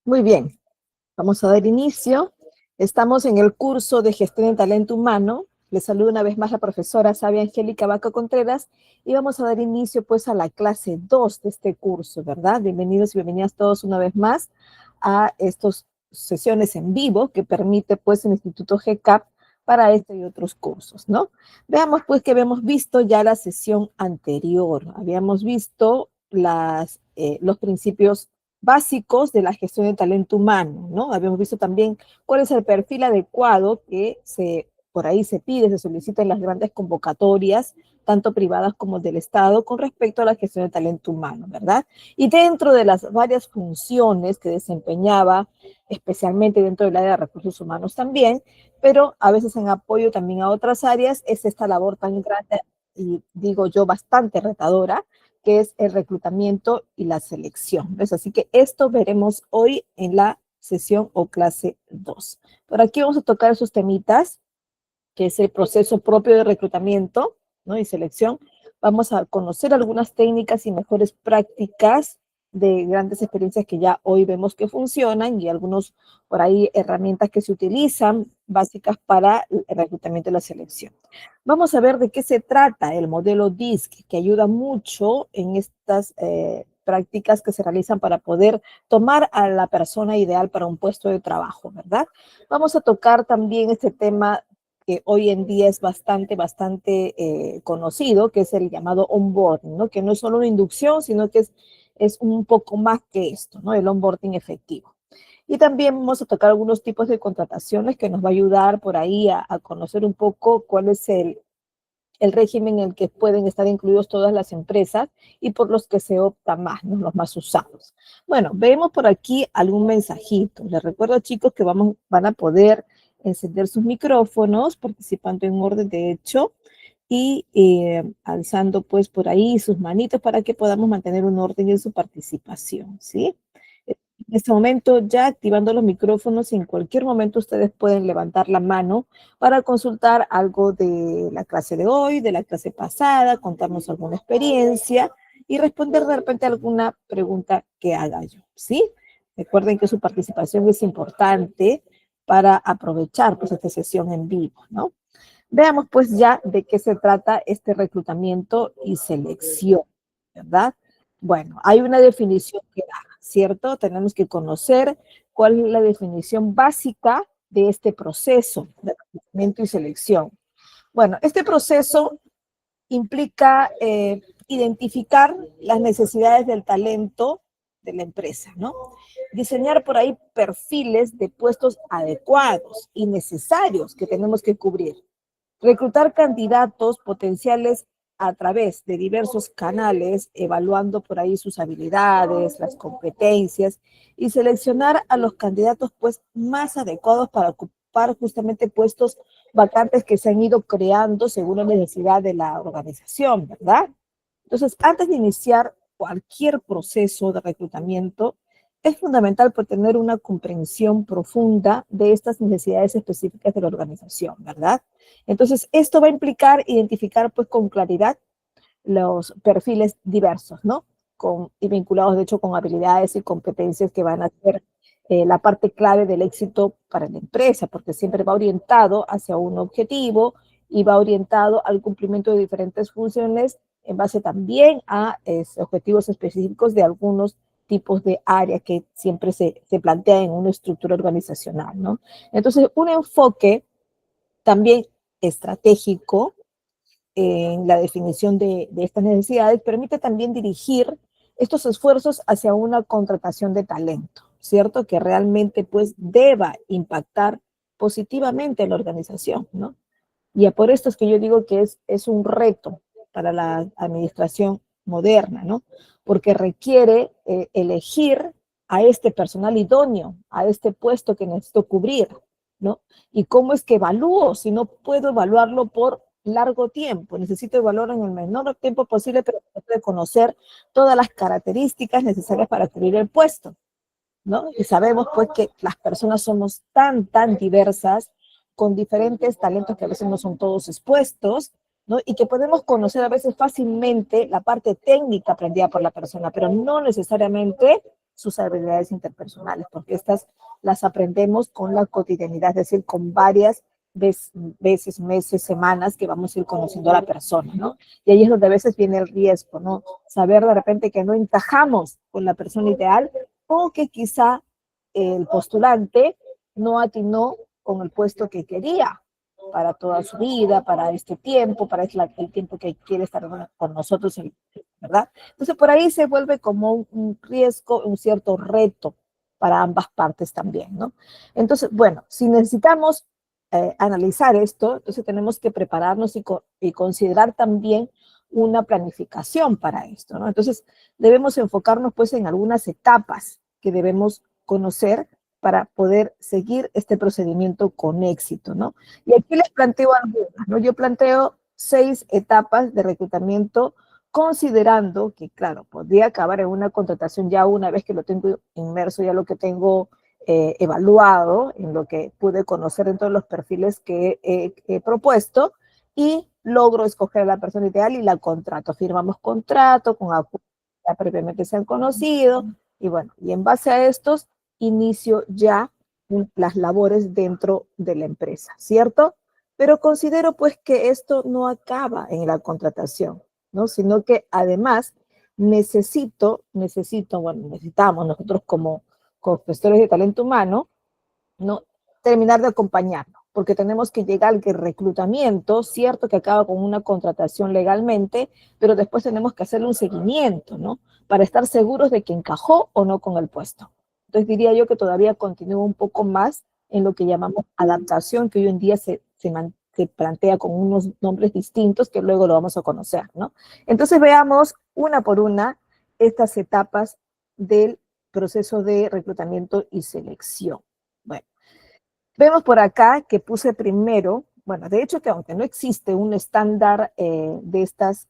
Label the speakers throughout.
Speaker 1: Muy bien, vamos a dar inicio. Estamos en el curso de Gestión de Talento Humano. Les saludo una vez más la profesora Sabia Angélica Vaca Contreras y vamos a dar inicio pues a la clase 2 de este curso, ¿verdad? Bienvenidos y bienvenidas todos una vez más a estas sesiones en vivo que permite pues el Instituto GCAP para este y otros cursos, ¿no? Veamos pues que habíamos visto ya la sesión anterior. Habíamos visto los principios básicos de la gestión de talento humano, ¿no? Habíamos visto también cuál es el perfil adecuado que por ahí se pide, se solicita en las grandes convocatorias, tanto privadas como del Estado, con respecto a la gestión de talento humano, ¿verdad? Y dentro de las varias funciones que desempeñaba, especialmente dentro del área de recursos humanos también, pero a veces en apoyo también a otras áreas, es esta labor tan grande y digo yo bastante retadora, que es el reclutamiento y la selección. ¿Ves? Así que esto veremos hoy en la sesión o clase 2. Por aquí vamos a tocar esos temitas, que es el proceso propio de reclutamiento, ¿no? Y selección. Vamos a conocer algunas técnicas y mejores prácticas de grandes experiencias que ya hoy vemos que funcionan y algunos por ahí herramientas que se utilizan básicas para el reclutamiento y la selección. Vamos a ver de qué se trata el modelo DISC, que ayuda mucho en estas prácticas que se realizan para poder tomar a la persona ideal para un puesto de trabajo, ¿verdad? Vamos a tocar también este tema que hoy en día es bastante conocido, que es el llamado onboarding, ¿no? Que no es solo una inducción, sino que es un poco más que esto, ¿no? El onboarding efectivo. Y también vamos a tocar algunos tipos de contrataciones que nos va a ayudar por ahí a conocer un poco cuál es el régimen en el que pueden estar incluidos todas las empresas y por los que se opta más, ¿no? Los más usados. Bueno, vemos por aquí algún mensajito. Les recuerdo, chicos, que van a poder encender sus micrófonos participando en orden de hecho y alzando pues por ahí sus manitos para que podamos mantener un orden en su participación, ¿sí? En este momento ya activando los micrófonos y en cualquier momento ustedes pueden levantar la mano para consultar algo de la clase de hoy, de la clase pasada, contarnos alguna experiencia y responder de repente alguna pregunta que haga yo, ¿sí? Recuerden que su participación es importante para aprovechar pues esta sesión en vivo, ¿no? Veamos pues ya de qué se trata este reclutamiento y selección, ¿verdad? Bueno, hay una definición que da, ¿cierto? Tenemos que conocer cuál es la definición básica de este proceso de reclutamiento y selección. Bueno, este proceso implica identificar las necesidades del talento de la empresa, ¿no? Diseñar por ahí perfiles de puestos adecuados y necesarios que tenemos que cubrir. Reclutar candidatos potenciales a través de diversos canales, evaluando por ahí sus habilidades, las competencias y seleccionar a los candidatos pues más adecuados para ocupar justamente puestos vacantes que se han ido creando según la necesidad de la organización, ¿verdad? Entonces, antes de iniciar cualquier proceso de reclutamiento, es fundamental pues, tener una comprensión profunda de estas necesidades específicas de la organización, ¿verdad? Entonces, esto va a implicar identificar pues con claridad los perfiles diversos, ¿no? Y vinculados, de hecho, con habilidades y competencias que van a ser la parte clave del éxito para la empresa, porque siempre va orientado hacia un objetivo y va orientado al cumplimiento de diferentes funciones en base también a objetivos específicos de algunos tipos de áreas que siempre se plantea en una estructura organizacional, ¿no? Entonces, un enfoque también estratégico en la definición de estas necesidades permite también dirigir estos esfuerzos hacia una contratación de talento, ¿cierto? Que realmente pues deba impactar positivamente en la organización, ¿no? Y por esto es que yo digo que es un reto para la administración moderna, ¿no? Porque requiere elegir a este personal idóneo, a este puesto que necesito cubrir, ¿no? ¿Y cómo es que evalúo si no puedo evaluarlo por largo tiempo? Necesito evaluarlo en el menor tiempo posible, pero puedo conocer todas las características necesarias para cubrir el puesto, ¿no? Y sabemos pues que las personas somos tan diversas, con diferentes talentos que a veces no son todos expuestos, ¿no? Y que podemos conocer a veces fácilmente la parte técnica aprendida por la persona, pero no necesariamente sus habilidades interpersonales, porque estas las aprendemos con la cotidianidad, es decir, con varias veces, meses, semanas que vamos a ir conociendo a la persona, ¿no? Y ahí es donde a veces viene el riesgo, ¿no? Saber de repente que no encajamos con la persona ideal o que quizá el postulante no atinó con el puesto que quería para toda su vida, para este tiempo, para el tiempo que quiere estar con nosotros, ¿verdad? Entonces por ahí se vuelve como un riesgo, un cierto reto para ambas partes también, ¿no? Entonces, bueno, si necesitamos analizar esto, entonces tenemos que prepararnos y considerar también una planificación para esto, ¿no? Entonces debemos enfocarnos pues en algunas etapas que debemos conocer para poder seguir este procedimiento con éxito, ¿no? Y aquí les planteo algunas, ¿no? Yo planteo 6 etapas de reclutamiento, considerando que, claro, podría acabar en una contratación ya una vez que lo tengo inmerso, ya lo que tengo evaluado, en lo que pude conocer dentro de los perfiles que he propuesto, y logro escoger a la persona ideal y la contrato. Firmamos contrato con acuerdos que ya previamente se han conocido, y bueno, y en base a estos inicio ya las labores dentro de la empresa, ¿cierto? Pero considero pues que esto no acaba en la contratación, ¿no? Sino que además necesitamos nosotros como gestores de talento humano, ¿no? Terminar de acompañarnos, porque tenemos que llegar al reclutamiento, cierto que acaba con una contratación legalmente, pero después tenemos que hacerle un seguimiento, ¿no? Para estar seguros de que encajó o no con el puesto. Entonces diría yo que todavía continúa un poco más en lo que llamamos adaptación, que hoy en día se plantea con unos nombres distintos que luego lo vamos a conocer, ¿no? Entonces veamos una por una estas etapas del proceso de reclutamiento y selección. Bueno, vemos por acá que puse primero, bueno, de hecho que aunque no existe un estándar de estas,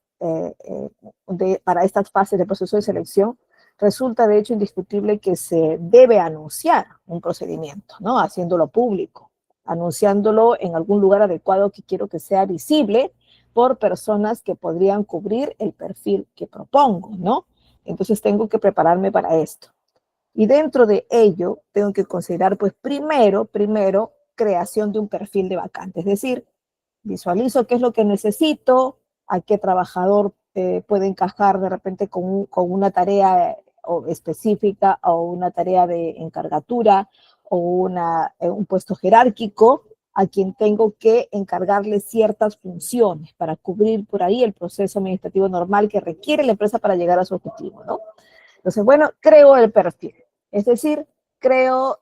Speaker 1: para estas fases de proceso de selección, resulta de hecho indiscutible que se debe anunciar un procedimiento, ¿no? Haciéndolo público, anunciándolo en algún lugar adecuado que quiero que sea visible por personas que podrían cubrir el perfil que propongo, ¿no? Entonces tengo que prepararme para esto. Y dentro de ello, tengo que considerar, pues, primero, creación de un perfil de vacante. Es decir, visualizo qué es lo que necesito, a qué trabajador puede encajar de repente con una tarea específica o una tarea de encargatura o un puesto jerárquico a quien tengo que encargarle ciertas funciones para cubrir por ahí el proceso administrativo normal que requiere la empresa para llegar a su objetivo, ¿no? Entonces, bueno, creo el perfil. Es decir, creo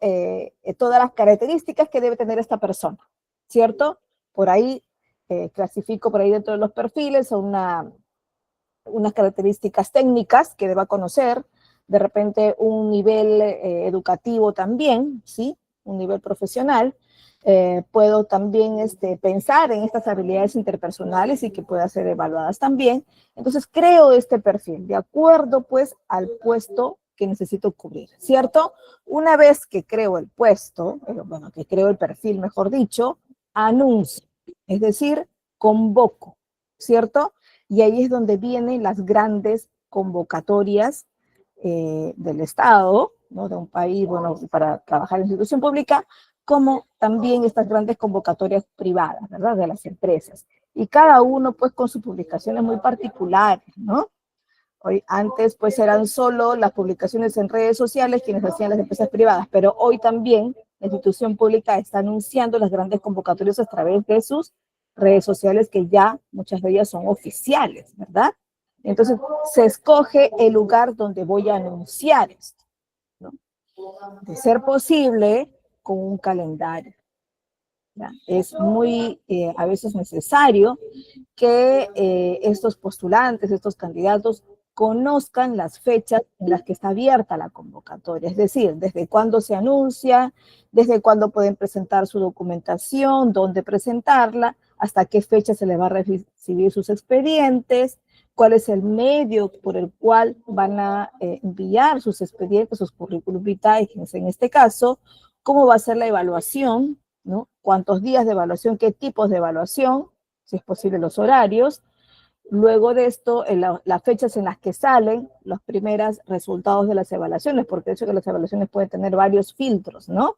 Speaker 1: todas las características que debe tener esta persona, ¿cierto? Por ahí clasifico por ahí dentro de los perfiles unas características técnicas que deba conocer, de repente un nivel educativo también, ¿sí? Un nivel profesional. Puedo también pensar en estas habilidades interpersonales y que puedan ser evaluadas también. Entonces creo este perfil de acuerdo pues al puesto que necesito cubrir, ¿cierto? Una vez que creo el puesto, bueno, que creo el perfil, mejor dicho, anuncio, es decir, convoco, ¿cierto? Y ahí es donde vienen las grandes convocatorias del Estado, ¿no? De un país, bueno, para trabajar en institución pública, como también estas grandes convocatorias privadas, ¿verdad? De las empresas. Y cada uno, pues, con sus publicaciones muy particulares, ¿no? Hoy, antes, pues, eran solo las publicaciones en redes sociales quienes hacían las empresas privadas, pero hoy también la institución pública está anunciando las grandes convocatorias a través de sus redes sociales, que ya muchas de ellas son oficiales, ¿verdad? Entonces, se escoge el lugar donde voy a anunciar esto, ¿no? De ser posible, con un calendario. ¿Ya? Es muy, a veces necesario que estos postulantes, estos candidatos, conozcan las fechas en las que está abierta la convocatoria, es decir, desde cuándo se anuncia, desde cuándo pueden presentar su documentación, dónde presentarla, hasta qué fecha se les va a recibir sus expedientes, cuál es el medio por el cual van a enviar sus expedientes, sus currículum vitae, en este caso, cómo va a ser la evaluación, ¿no? Cuántos días de evaluación, qué tipos de evaluación, si es posible los horarios, Luego de esto, las fechas en las que salen los primeros resultados de las evaluaciones, porque de hecho que las evaluaciones pueden tener varios filtros, ¿no?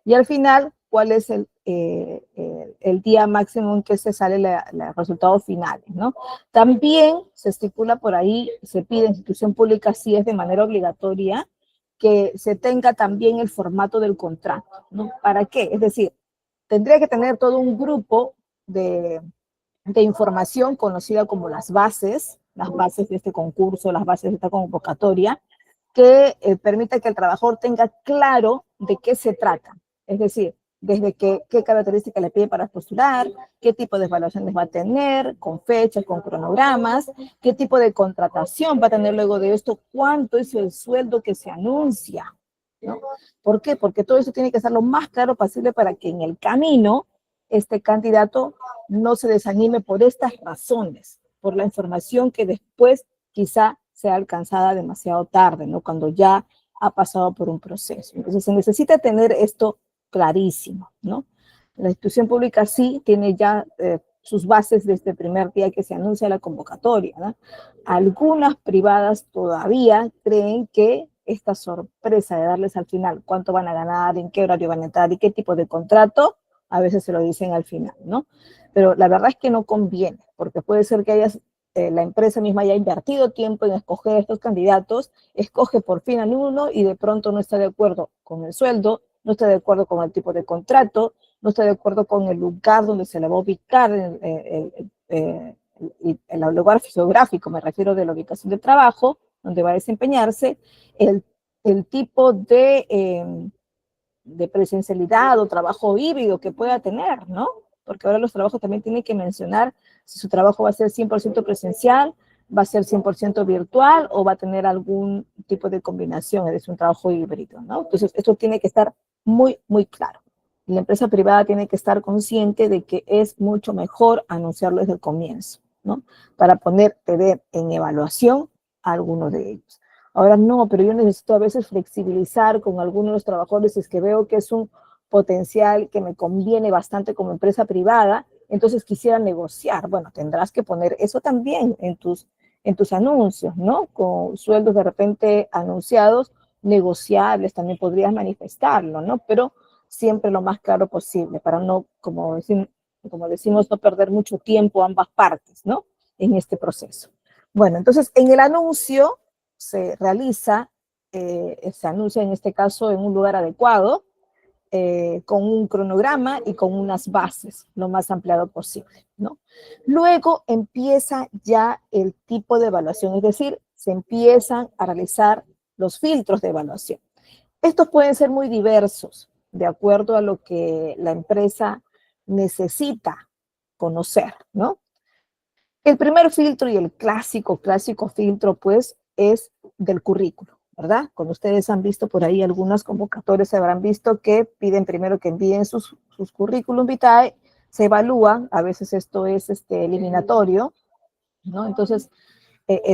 Speaker 1: Y al final, ¿cuál es el día máximo en que se salen los resultados finales, ¿no? También se estipula por ahí, se pide en institución pública, si es de manera obligatoria, que se tenga también el formato del contrato, ¿no? ¿Para qué? Es decir, tendría que tener todo un grupo de información conocida como las bases de este concurso, las bases de esta convocatoria, que permita que el trabajador tenga claro de qué se trata. Es decir, desde qué características le pide para postular, qué tipo de evaluaciones va a tener, con fechas, con cronogramas, qué tipo de contratación va a tener luego de esto, cuánto es el sueldo que se anuncia, ¿no? ¿Por qué? Porque todo eso tiene que ser lo más claro posible para que en el camino este candidato no se desanime por estas razones, por la información que después quizá sea alcanzada demasiado tarde, ¿no? Cuando ya ha pasado por un proceso. Entonces se necesita tener esto clarísimo, ¿no? La institución pública sí tiene ya sus bases desde el primer día que se anuncia la convocatoria, ¿no? Algunas privadas todavía creen que esta sorpresa de darles al final cuánto van a ganar, en qué horario van a entrar y qué tipo de contrato, a veces se lo dicen al final, ¿no? Pero la verdad es que no conviene, porque puede ser que la empresa misma haya invertido tiempo en escoger estos candidatos, escoge por fin al uno y de pronto no está de acuerdo con el sueldo, no está de acuerdo con el tipo de contrato, no está de acuerdo con el lugar donde se le va a ubicar, el lugar geográfico, me refiero de la ubicación de trabajo, donde va a desempeñarse, el, el tipo de presencialidad o trabajo híbrido que pueda tener, ¿no? Porque ahora los trabajos también tienen que mencionar si su trabajo va a ser 100% presencial, va a ser 100% virtual o va a tener algún tipo de combinación, es decir, un trabajo híbrido, ¿no? Entonces, esto tiene que estar muy, muy claro. Y la empresa privada tiene que estar consciente de que es mucho mejor anunciarlo desde el comienzo, ¿no? Para tener en evaluación a alguno de ellos. Ahora no, pero yo necesito a veces flexibilizar con algunos de los trabajadores si es que veo que es un potencial que me conviene bastante como empresa privada, entonces quisiera negociar. Bueno, tendrás que poner eso también en tus anuncios, ¿no? Con sueldos de repente anunciados, negociables, también podrías manifestarlo, ¿no? Pero siempre lo más claro posible, para no, como decimos, no perder mucho tiempo ambas partes, ¿no? En este proceso. Bueno, entonces en el anuncio se realiza, se anuncia en este caso en un lugar adecuado, con un cronograma y con unas bases lo más ampliado posible, ¿no? Luego empieza ya el tipo de evaluación, es decir, se empiezan a realizar los filtros de evaluación. Estos pueden ser muy diversos, de acuerdo a lo que la empresa necesita conocer, ¿no? El primer filtro y el clásico filtro, pues, es del currículo, ¿verdad? Cuando ustedes han visto por ahí algunas convocatorias, se habrán visto que piden primero que envíen sus currículum vitae, se evalúan, a veces esto es eliminatorio, ¿no? Entonces,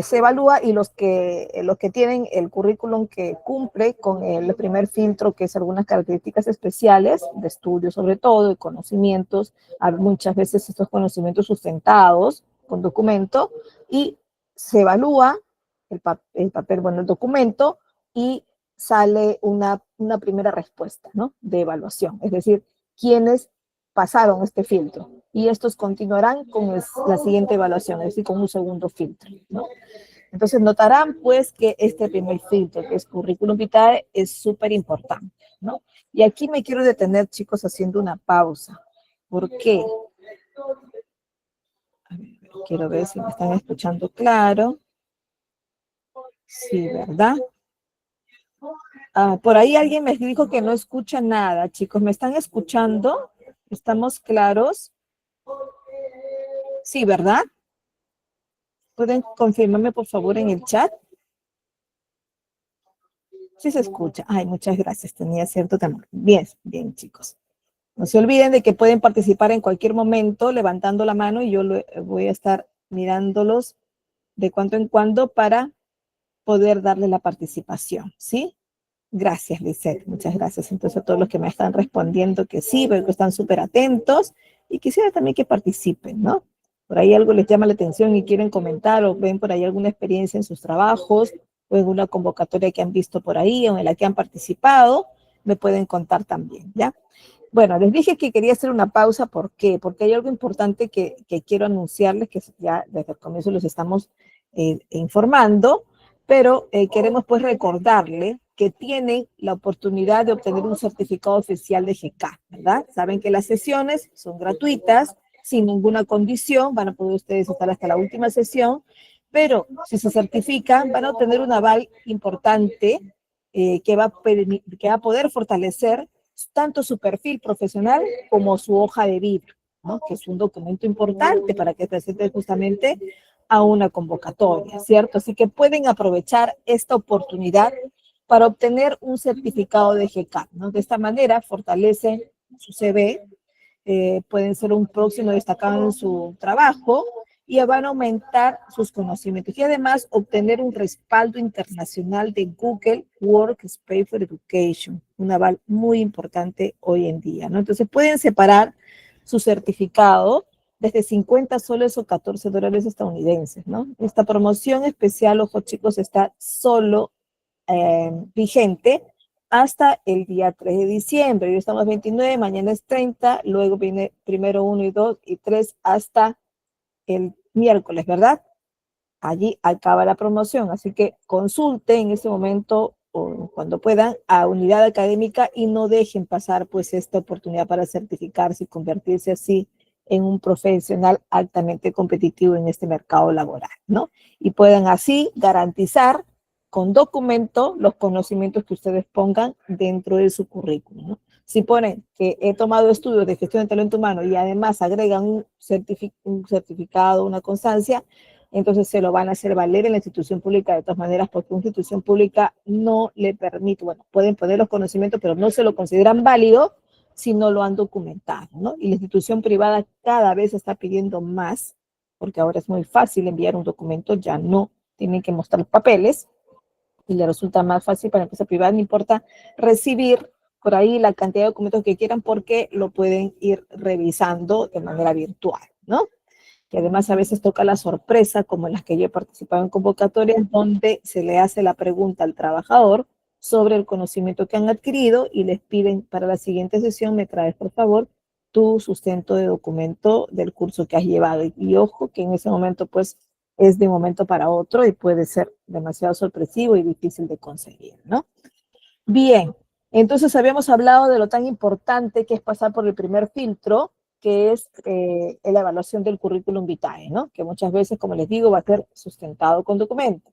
Speaker 1: se evalúa y los que tienen el currículum que cumple con el primer filtro, que es algunas características especiales de estudio, sobre todo, de conocimientos, muchas veces estos conocimientos sustentados con documento, y se evalúa el papel, bueno, el documento, y sale una primera respuesta, ¿no? De evaluación, es decir, quiénes pasaron este filtro y estos continuarán con la siguiente evaluación, es decir, con un segundo filtro, ¿no? Entonces notarán pues que este primer filtro, que es currículum vitae, es súper importante, ¿no? Y aquí me quiero detener, chicos, haciendo una pausa. ¿Por qué? A ver, quiero ver si me están escuchando claro. Sí, ¿verdad? Por ahí alguien me dijo que no escucha nada, chicos. ¿Me están escuchando? ¿Estamos claros? Sí, ¿verdad? ¿Pueden confirmarme, por favor, en el chat? Sí se escucha. Ay, muchas gracias. Tenía cierto temor. Bien, bien, chicos. No se olviden de que pueden participar en cualquier momento levantando la mano y yo voy a estar mirándolos de cuando en cuando para poder darle la participación, ¿sí? Gracias, Lisette. Muchas gracias. Entonces, a todos los que me están respondiendo que sí, veo que están súper atentos y quisiera también que participen, ¿no? por ahí algo les llama la atención y quieren comentar o ven por ahí alguna experiencia en sus trabajos o en una convocatoria que han visto por ahí o en la que han participado, me pueden contar también, ¿ya? Bueno, les dije que quería hacer una pausa. ¿Por qué? Porque hay algo importante que quiero anunciarles, que ya desde el comienzo los estamos informando, pero queremos pues recordarle que tienen la oportunidad de obtener un certificado oficial de GK, ¿verdad? Saben que las sesiones son gratuitas, sin ninguna condición, van a poder ustedes estar hasta la última sesión, pero si se certifican, van a obtener un aval importante que va a poder fortalecer tanto su perfil profesional como su hoja de vida, ¿no? Que es un documento importante para que presente justamente a una convocatoria, ¿cierto? Así que pueden aprovechar esta oportunidad para obtener un certificado de GCAP, ¿no? De esta manera fortalecen su CV, pueden ser un próximo destacado en su trabajo y van a aumentar sus conocimientos y además obtener un respaldo internacional de Google Workspace for Education, un aval muy importante hoy en día, ¿no? Entonces pueden separar su certificado desde 50 soles o 14 dólares estadounidenses, ¿no? Esta promoción especial, ojo chicos, está solo vigente hasta el día 3 de diciembre. Hoy estamos 29, mañana es 30, luego viene primero 1 y 2 y 3 hasta el miércoles, ¿verdad? Allí acaba la promoción, así que consulte en ese momento o cuando puedan a Unidad Académica y no dejen pasar pues esta oportunidad para certificarse y convertirse así en un profesional altamente competitivo en este mercado laboral, ¿no? Y puedan así garantizar con documento los conocimientos que ustedes pongan dentro de su currículum, ¿no? Si ponen que he tomado estudios de gestión de talento humano y además agregan un certificado, una constancia, entonces se lo van a hacer valer en la institución pública de todas maneras, porque una institución pública no le permite, bueno, pueden poner los conocimientos, pero no se lo consideran válido si no lo han documentado, ¿no? Y la institución privada cada vez está pidiendo más, porque ahora es muy fácil enviar un documento, ya no tienen que mostrar los papeles, y le resulta más fácil para la empresa privada, no importa recibir por ahí la cantidad de documentos que quieran, porque lo pueden ir revisando de manera virtual, ¿no? Que además a veces toca la sorpresa, como en las que yo he participado en convocatorias, donde se le hace la pregunta al trabajador sobre el conocimiento que han adquirido y les piden para la siguiente sesión, me traes por favor tu sustento de documento del curso que has llevado. Y ojo que en ese momento pues es de un momento para otro y puede ser demasiado sorpresivo y difícil de conseguir, ¿no? Bien, entonces habíamos hablado de lo tan importante que es pasar por el primer filtro, que es la evaluación del currículum vitae, ¿no? Que muchas veces, como les digo, va a ser sustentado con documentos.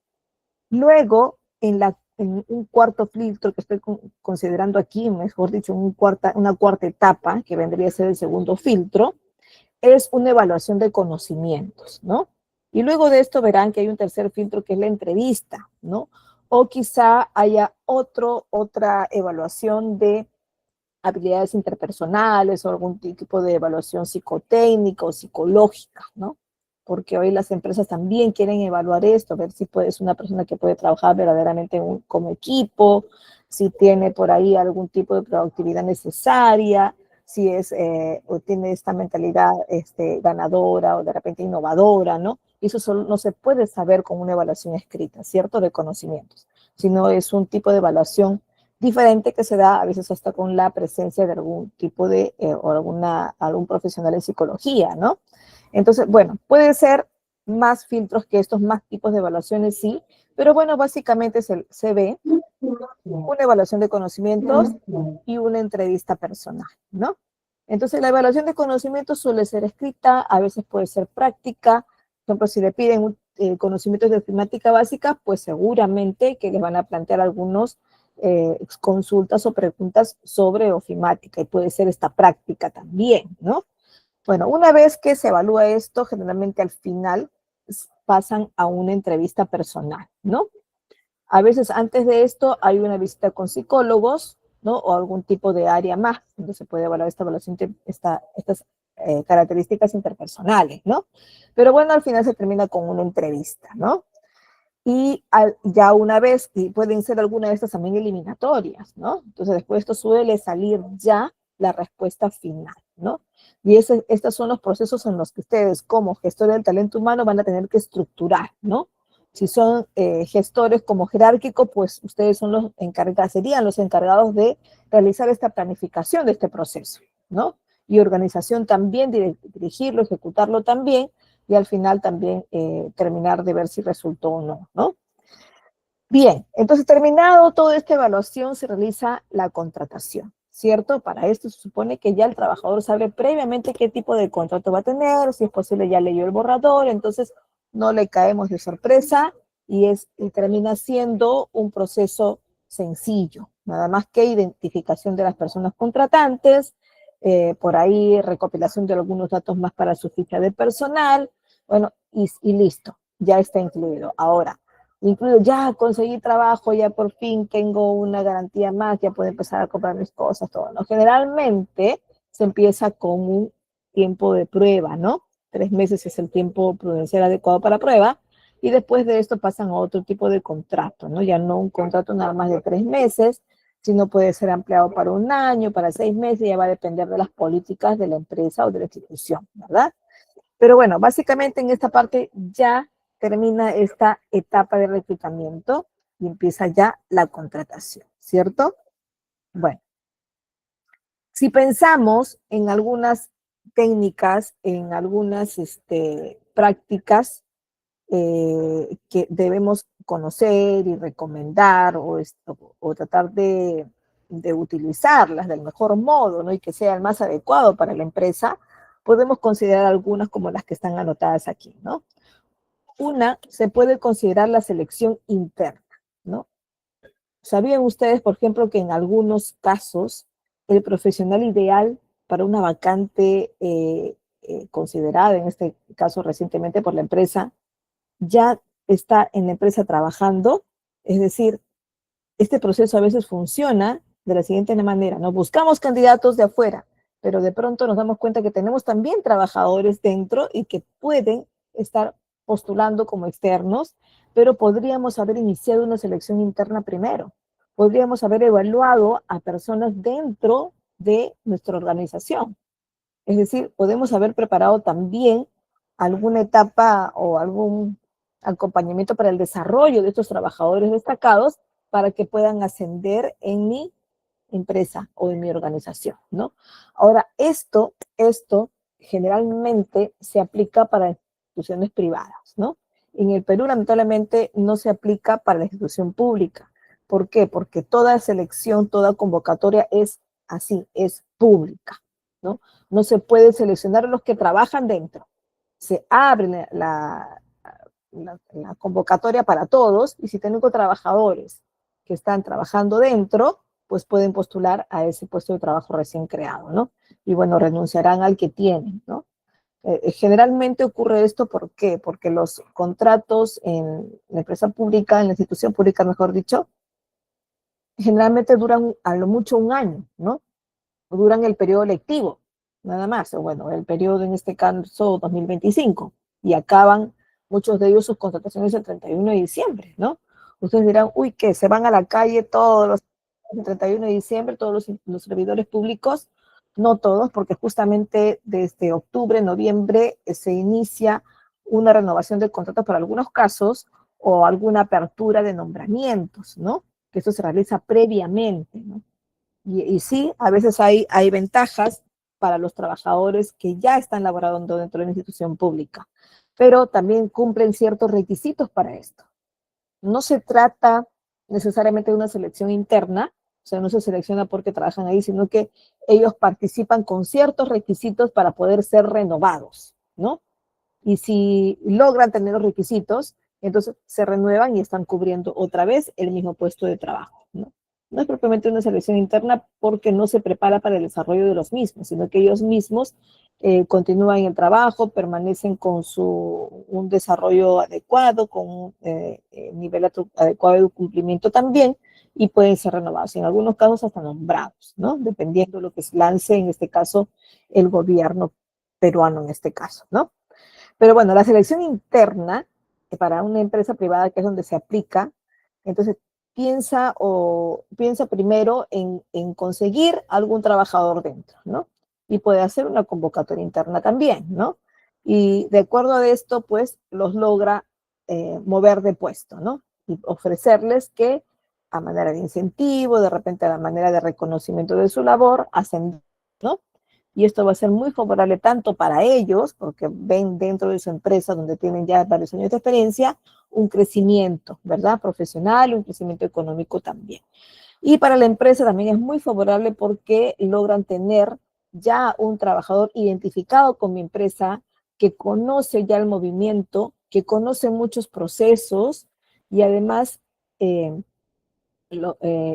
Speaker 1: Luego, en un cuarto filtro que estoy considerando aquí, mejor dicho, una cuarta etapa, que vendría a ser el segundo filtro, es una evaluación de conocimientos, ¿no? Y luego de esto verán que hay un tercer filtro que es la entrevista, ¿no? O quizá haya otra evaluación de habilidades interpersonales o algún tipo de evaluación psicotécnica o psicológica, ¿no? Porque hoy las empresas también quieren evaluar esto, ver si es una persona que puede trabajar verdaderamente como equipo, si tiene por ahí algún tipo de productividad necesaria, si o tiene esta mentalidad ganadora o de repente innovadora, ¿no? Y eso solo no se puede saber con una evaluación escrita, ¿cierto? De conocimientos, sino es un tipo de evaluación diferente que se da a veces hasta con la presencia de algún tipo de, o algún profesional en psicología, ¿no? Entonces, bueno, puede ser más filtros que estos, más tipos de evaluaciones, sí, pero bueno, básicamente se ve una evaluación de conocimientos y una entrevista personal, ¿no? Entonces, la evaluación de conocimientos suele ser escrita, a veces puede ser práctica. Por ejemplo, si le piden conocimientos de ofimática básica, pues seguramente que les van a plantear algunos consultas o preguntas sobre ofimática, y puede ser esta práctica también, ¿no? Bueno, una vez que se evalúa esto, generalmente al final pasan a una entrevista personal, ¿no? A veces antes de esto hay una visita con psicólogos, ¿no? O algún tipo de área más, donde se puede evaluar estas características interpersonales, ¿no? Pero bueno, al final se termina con una entrevista, ¿no? Y ya una vez, y pueden ser alguna de estas también eliminatorias, ¿no? Entonces después de esto suele salir ya la respuesta final, ¿no? Y estos son los procesos en los que ustedes, como gestores del talento humano, van a tener que estructurar, ¿no? Si son gestores como jerárquico, pues ustedes son los encargados, serían los encargados de realizar esta planificación de este proceso, ¿no? Y organización también, dirigirlo, ejecutarlo también, y al final también terminar de ver si resultó o no, ¿no? Bien, entonces terminado toda esta evaluación se realiza la contratación, ¿cierto? Para esto se supone que ya el trabajador sabe previamente qué tipo de contrato va a tener, si es posible ya leyó el borrador, entonces no le caemos de sorpresa y termina siendo un proceso sencillo, nada más que identificación de las personas contratantes, por ahí recopilación de algunos datos más para su ficha de personal, bueno, y listo, ya está incluido. Ahora, incluso ya conseguí trabajo, ya por fin tengo una garantía más, ya puedo empezar a comprar mis cosas, todo, ¿no? Generalmente se empieza con un tiempo de prueba, ¿no? 3 meses es el tiempo prudencial adecuado para prueba, y después de esto pasan a otro tipo de contrato, ¿no? Ya no un contrato nada más de 3 meses, sino puede ser ampliado para un año, para 6 meses, ya va a depender de las políticas de la empresa o de la institución, ¿verdad? Pero bueno, básicamente en esta parte ya termina esta etapa de reclutamiento y empieza ya la contratación, ¿cierto? Bueno, si pensamos en algunas técnicas, en algunas prácticas que debemos conocer y recomendar o tratar de utilizarlas del mejor modo, ¿no? Y que sea el más adecuado para la empresa, podemos considerar algunas como las que están anotadas aquí, ¿no? Una se puede considerar la selección interna, ¿no? ¿Sabían ustedes, por ejemplo, que en algunos casos el profesional ideal para una vacante considerada, en este caso recientemente por la empresa, ya está en la empresa trabajando? Es decir, este proceso a veces funciona de la siguiente manera, ¿no? Buscamos candidatos de afuera, pero de pronto nos damos cuenta que tenemos también trabajadores dentro y que pueden estar postulando como externos, pero podríamos haber iniciado una selección interna primero. Podríamos haber evaluado a personas dentro de nuestra organización. Es decir, podemos haber preparado también alguna etapa o algún acompañamiento para el desarrollo de estos trabajadores destacados para que puedan ascender en mi empresa o en mi organización, ¿no? Ahora, esto generalmente se aplica para instituciones privadas, ¿no? En el Perú, lamentablemente, no se aplica para la institución pública. ¿Por qué? Porque toda selección, toda convocatoria es así, es pública, ¿no? No se puede seleccionar a los que trabajan dentro. Se abre la convocatoria para todos, y si tengo trabajadores que están trabajando dentro, pues pueden postular a ese puesto de trabajo recién creado, ¿no? Y bueno, renunciarán al que tienen, ¿no? Generalmente ocurre esto, ¿por qué? Porque los contratos en la empresa pública, en la institución pública, mejor dicho, generalmente duran a lo mucho un año, ¿no? Duran el periodo lectivo, nada más, o bueno, el periodo en este caso 2025, y acaban muchos de ellos sus contrataciones el 31 de diciembre, ¿no? Ustedes dirán, uy, ¿qué? ¿Se van a la calle todos los el 31 de diciembre, todos los servidores públicos? No todos, porque justamente desde octubre, noviembre se inicia una renovación de contratos para algunos casos o alguna apertura de nombramientos, ¿no? Que eso se realiza previamente, ¿no? Y sí, a veces hay ventajas para los trabajadores que ya están laborando dentro de la institución pública, pero también cumplen ciertos requisitos para esto. No se trata necesariamente de una selección interna, o sea, no se selecciona porque trabajan ahí, sino que ellos participan con ciertos requisitos para poder ser renovados, ¿no? Y si logran tener los requisitos, entonces se renuevan y están cubriendo otra vez el mismo puesto de trabajo, ¿no? No es propiamente una selección interna porque no se prepara para el desarrollo de los mismos, sino que ellos mismos continúan el trabajo, permanecen con un desarrollo adecuado, con un nivel adecuado de cumplimiento también, y pueden ser renovados, en algunos casos hasta nombrados, ¿no? Dependiendo de lo que se lance, en este caso, el gobierno peruano en este caso, ¿no? Pero bueno, la selección interna para una empresa privada, que es donde se aplica, entonces piensa primero en conseguir algún trabajador dentro, ¿no? y puede hacer una convocatoria interna también, ¿no? Y de acuerdo a esto, pues los logra mover de puesto, ¿no? Y ofrecerles que a manera de incentivo, de repente a la manera de reconocimiento de su labor, hacen, ¿no? Y esto va a ser muy favorable tanto para ellos, porque ven dentro de su empresa, donde tienen ya varios años de experiencia, un crecimiento, ¿verdad? Profesional, un crecimiento económico también. Y para la empresa también es muy favorable porque logran tener ya un trabajador identificado con mi empresa, que conoce ya el movimiento, que conoce muchos procesos y además eh,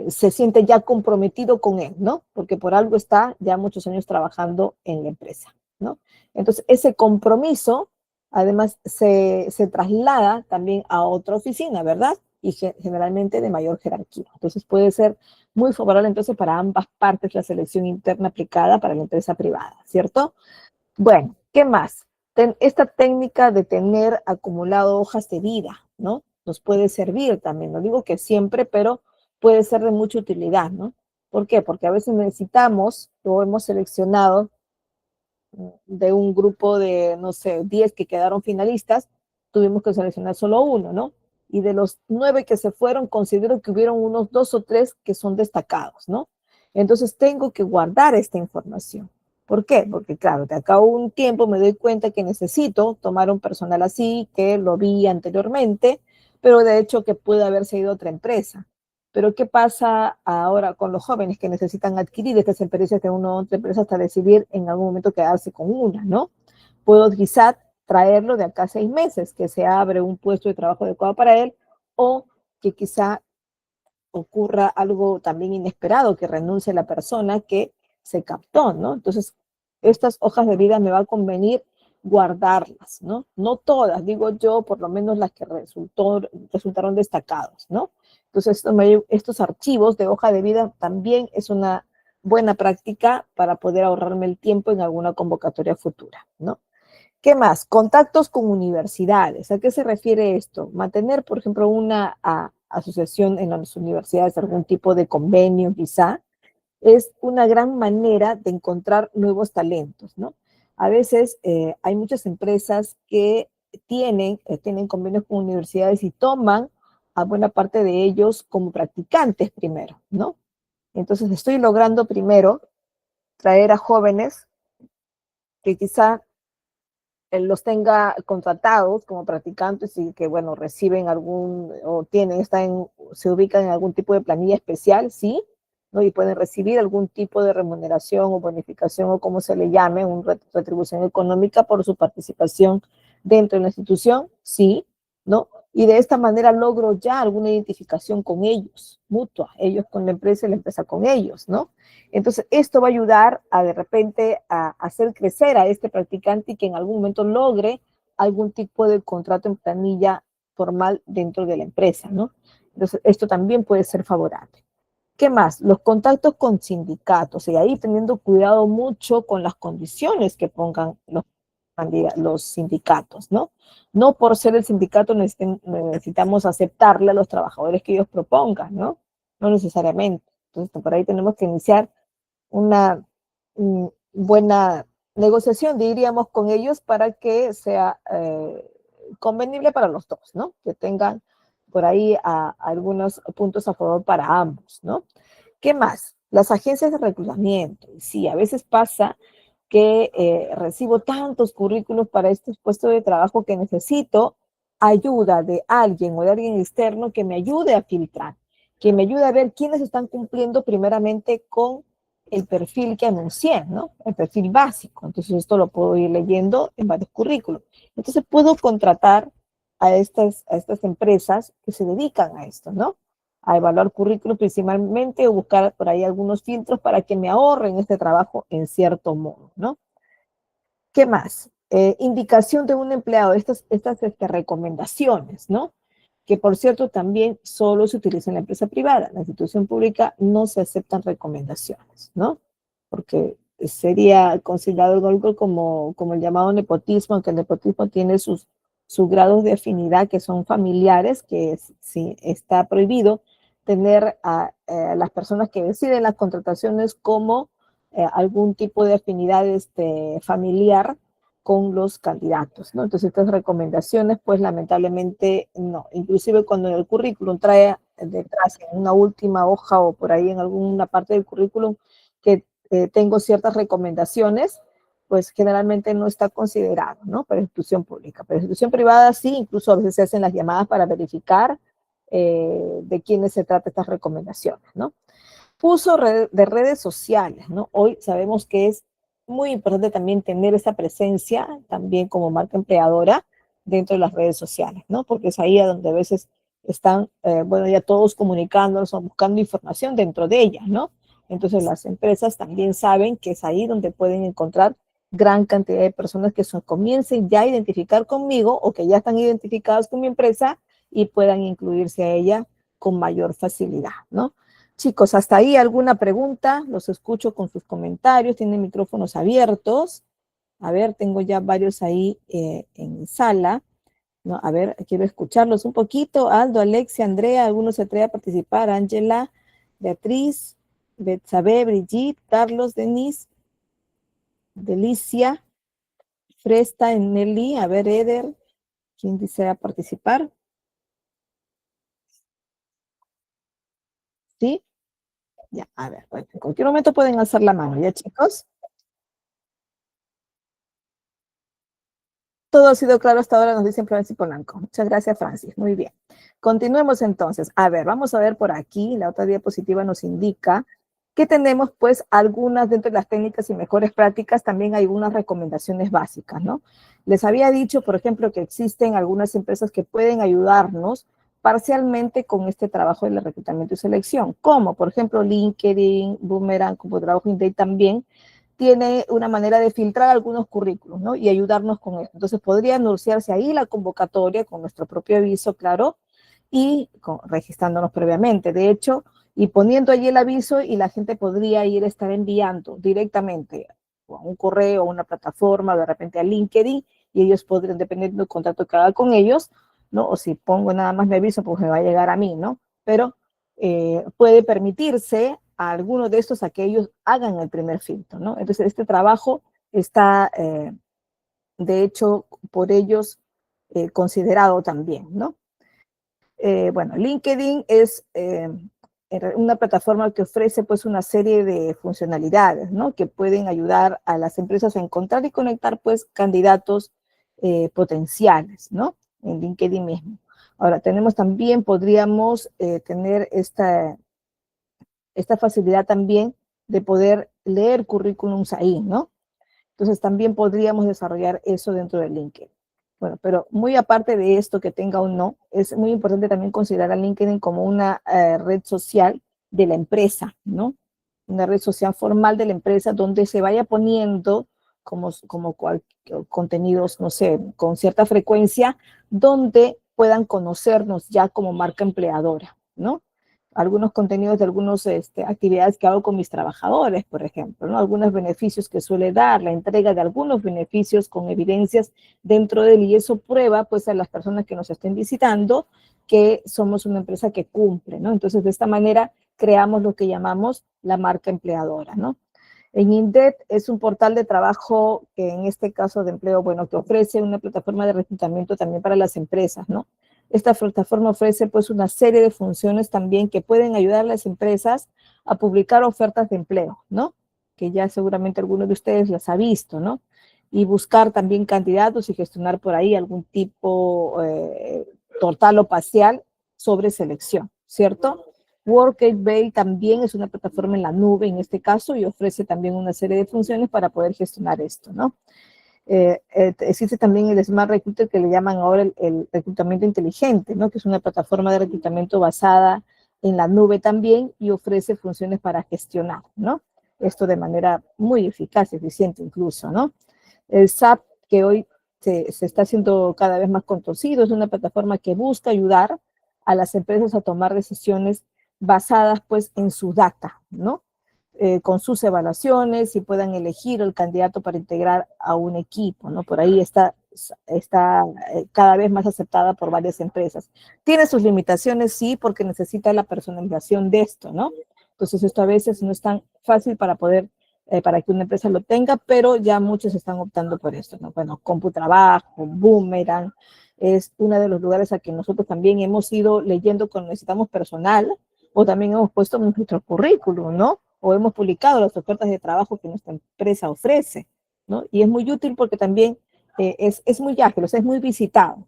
Speaker 1: se siente ya comprometido con él, ¿no? Porque por algo está ya muchos años trabajando en la empresa, ¿no? Entonces, ese compromiso, además, se traslada también a otra oficina, ¿verdad? Y generalmente de mayor jerarquía. Entonces, puede ser muy favorable entonces para ambas partes la selección interna aplicada para la empresa privada, ¿cierto? Bueno, ¿qué más? Esta técnica de tener acumulado hojas de vida, ¿no? Nos puede servir también. No digo que siempre, pero puede ser de mucha utilidad, ¿no? ¿Por qué? Porque a veces necesitamos o hemos seleccionado de un grupo de, no sé, 10 que quedaron finalistas, tuvimos que seleccionar solo uno, ¿no? Y de los 9 que se fueron, considero que hubieron unos 2 o 3 que son destacados, ¿no? Entonces tengo que guardar esta información. ¿Por qué? Porque claro, de acá a un tiempo me doy cuenta que necesito tomar un personal así, que lo vi anteriormente, pero de hecho que puede haberse ido a otra empresa. Pero ¿qué pasa ahora con los jóvenes que necesitan adquirir estas experiencias de una u otra empresa hasta decidir en algún momento quedarse con una, ¿no? Puedo quizá traerlo de acá a 6 meses, que se abre un puesto de trabajo adecuado para él, o que quizá ocurra algo también inesperado, que renuncie la persona que se captó, ¿no? Entonces, estas hojas de vida me va a convenir guardarlas, ¿no? No todas, digo yo, por lo menos las que resultaron destacados, ¿no? Entonces, estos archivos de hoja de vida también es una buena práctica para poder ahorrarme el tiempo en alguna convocatoria futura, ¿no? ¿Qué más? Contactos con universidades. ¿A qué se refiere esto? Mantener, por ejemplo, una asociación en las universidades, algún tipo de convenio quizá, es una gran manera de encontrar nuevos talentos, ¿no? A veces hay muchas empresas que tienen convenios con universidades y toman a buena parte de ellos como practicantes primero, ¿no? Entonces estoy logrando primero traer a jóvenes que quizá los tenga contratados como practicantes y que, bueno, reciben algún, o tienen, se ubican en algún tipo de planilla especial, sí, ¿no? Y pueden recibir algún tipo de remuneración o bonificación o como se le llame, una retribución económica por su participación dentro de la institución, sí, ¿no? Y de esta manera logro ya alguna identificación con ellos, mutua, ellos con la empresa y la empresa con ellos, ¿no? Entonces, esto va a ayudar a de repente a hacer crecer a este practicante y que en algún momento logre algún tipo de contrato en planilla formal dentro de la empresa, ¿no? Entonces, esto también puede ser favorable. ¿Qué más? Los contactos con sindicatos y ahí teniendo cuidado mucho con las condiciones que pongan los sindicatos, ¿no? No por ser el sindicato necesitamos aceptarle a los trabajadores que ellos propongan, ¿no? No necesariamente. Entonces, por ahí tenemos que iniciar una buena negociación, diríamos, con ellos para que sea convenible para los dos, ¿no? Que tengan por ahí algunos puntos a favor para ambos, ¿no? ¿Qué más? Las agencias de reclutamiento. Sí, a veces pasa que recibo tantos currículos para estos puestos de trabajo que necesito ayuda de alguien o de alguien externo que me ayude a filtrar, que me ayude a ver quiénes están cumpliendo primeramente con el perfil que anuncié, ¿no? El perfil básico. Entonces esto lo puedo ir leyendo en varios currículos. Entonces puedo contratar a estas empresas que se dedican a esto, ¿no? A evaluar currículos principalmente o buscar por ahí algunos filtros para que me ahorren este trabajo en cierto modo, ¿no? ¿Qué más? Indicación de un empleado, estas recomendaciones, ¿no? Que por cierto también solo se utiliza en la empresa privada. En la institución pública no se aceptan recomendaciones, ¿no? Porque sería considerado algo como el llamado nepotismo, aunque el nepotismo tiene sus grados de afinidad que son familiares, que sí está prohibido tener a las personas que deciden las contrataciones como algún tipo de afinidad familiar con los candidatos, ¿no? Entonces, estas recomendaciones, pues lamentablemente no. Inclusive cuando en el currículum trae detrás, en una última hoja o por ahí en alguna parte del currículum, que tengo ciertas recomendaciones, pues generalmente no está considerado, ¿no? Para institución pública. Para institución privada sí, incluso a veces se hacen las llamadas para verificar de quiénes se trata estas recomendaciones, ¿no? Uso de redes sociales, ¿no? Hoy sabemos que es muy importante también tener esa presencia también como marca empleadora dentro de las redes sociales, ¿no? Porque es ahí a donde a veces están, bueno, ya todos comunicándonos o buscando información dentro de ellas, ¿no? Entonces las empresas también saben que es ahí donde pueden encontrar gran cantidad de personas que comiencen ya a identificar conmigo o que ya están identificadas con mi empresa y puedan incluirse a ella con mayor facilidad, ¿no? Chicos, hasta ahí alguna pregunta, los escucho con sus comentarios, tienen micrófonos abiertos. A ver, tengo ya varios ahí en sala, ¿no? A ver, quiero escucharlos un poquito. Aldo, Alexia, Andrea, algunos se atreven a participar. Ángela, Beatriz, Betsabe, Brigitte, Carlos, Denise, Delicia, Fresta, Nelly, a ver, Eder, ¿quién desea participar? ¿Sí? Ya, a ver, bueno, en cualquier momento pueden alzar la mano, ¿ya, chicos? Todo ha sido claro hasta ahora, nos dicen Francis Polanco. Muchas gracias, Francis. Muy bien. Continuemos entonces. A ver, vamos a ver por aquí. La otra diapositiva nos indica que tenemos, pues, algunas dentro de las técnicas y mejores prácticas, también hay algunas recomendaciones básicas, ¿no? Les había dicho, por ejemplo, que existen algunas empresas que pueden ayudarnos parcialmente con este trabajo de reclutamiento y selección, como, por ejemplo, LinkedIn, Boomerang, como trabajo Indeed también, tiene una manera de filtrar algunos currículos, ¿no? Y ayudarnos con eso. Entonces podría anunciarse ahí la convocatoria con nuestro propio aviso, claro, y registrándonos previamente. De hecho, y poniendo allí el aviso y la gente podría ir a estar enviando directamente a un correo, a una plataforma, de repente a LinkedIn, y ellos podrían, dependiendo del contrato que haga con ellos, ¿no? O si pongo nada más mi aviso, pues me va a llegar a mí, ¿no? Pero puede permitirse a algunos de estos a que ellos hagan el primer filtro, ¿no? Entonces, este trabajo está, de hecho, por ellos considerado también, ¿no? Bueno, LinkedIn es una plataforma que ofrece pues una serie de funcionalidades, ¿no? Que pueden ayudar a las empresas a encontrar y conectar pues candidatos potenciales, ¿no? En LinkedIn mismo. Ahora, tenemos también, podríamos tener esta facilidad también de poder leer currículums ahí, ¿no? Entonces también podríamos desarrollar eso dentro de LinkedIn. Bueno, pero muy aparte de esto, que tenga o no, es muy importante también considerar a LinkedIn como una red social de la empresa, ¿no? Una red social formal de la empresa donde se vaya poniendo como contenidos, no sé, con cierta frecuencia, donde puedan conocernos ya como marca empleadora, ¿no? Algunos contenidos de algunas actividades que hago con mis trabajadores, por ejemplo, ¿no? Algunos beneficios que suele dar, la entrega de algunos beneficios con evidencias dentro de él, y eso prueba pues a las personas que nos estén visitando que somos una empresa que cumple, ¿no? Entonces, de esta manera creamos lo que llamamos la marca empleadora, ¿no? En Indeed es un portal de trabajo que en este caso de empleo, bueno, que ofrece una plataforma de reclutamiento también para las empresas, ¿no? Esta plataforma ofrece pues una serie de funciones también que pueden ayudar a las empresas a publicar ofertas de empleo, ¿no? Que ya seguramente alguno de ustedes las ha visto, ¿no? Y buscar también candidatos y gestionar por ahí algún tipo total o parcial sobre selección, ¿cierto? Workday también es una plataforma en la nube en este caso y ofrece también una serie de funciones para poder gestionar esto, ¿no? Existe también el Smart Recruiter, que le llaman ahora el reclutamiento inteligente, ¿no? Que es una plataforma de reclutamiento basada en la nube también y ofrece funciones para gestionar, ¿no? Esto de manera muy eficaz, eficiente incluso, ¿no? El SAP, que hoy se está haciendo cada vez más conocido, es una plataforma que busca ayudar a las empresas a tomar decisiones basadas pues en su data, ¿no? Con sus evaluaciones y puedan elegir el candidato para integrar a un equipo, ¿no? Por ahí está cada vez más aceptada por varias empresas. Tiene sus limitaciones, sí, porque necesita la personalización de esto, ¿no? Entonces esto a veces no es tan fácil para poder para que una empresa lo tenga, pero ya muchos están optando por esto, ¿no? Bueno, CompuTrabajo, Boomerang, es uno de los lugares a que nosotros también hemos ido leyendo cuando necesitamos personal, o también hemos puesto nuestro currículum, ¿no? O hemos publicado las ofertas de trabajo que nuestra empresa ofrece, ¿no? Y es muy útil porque también es muy ágil, o sea, es muy visitado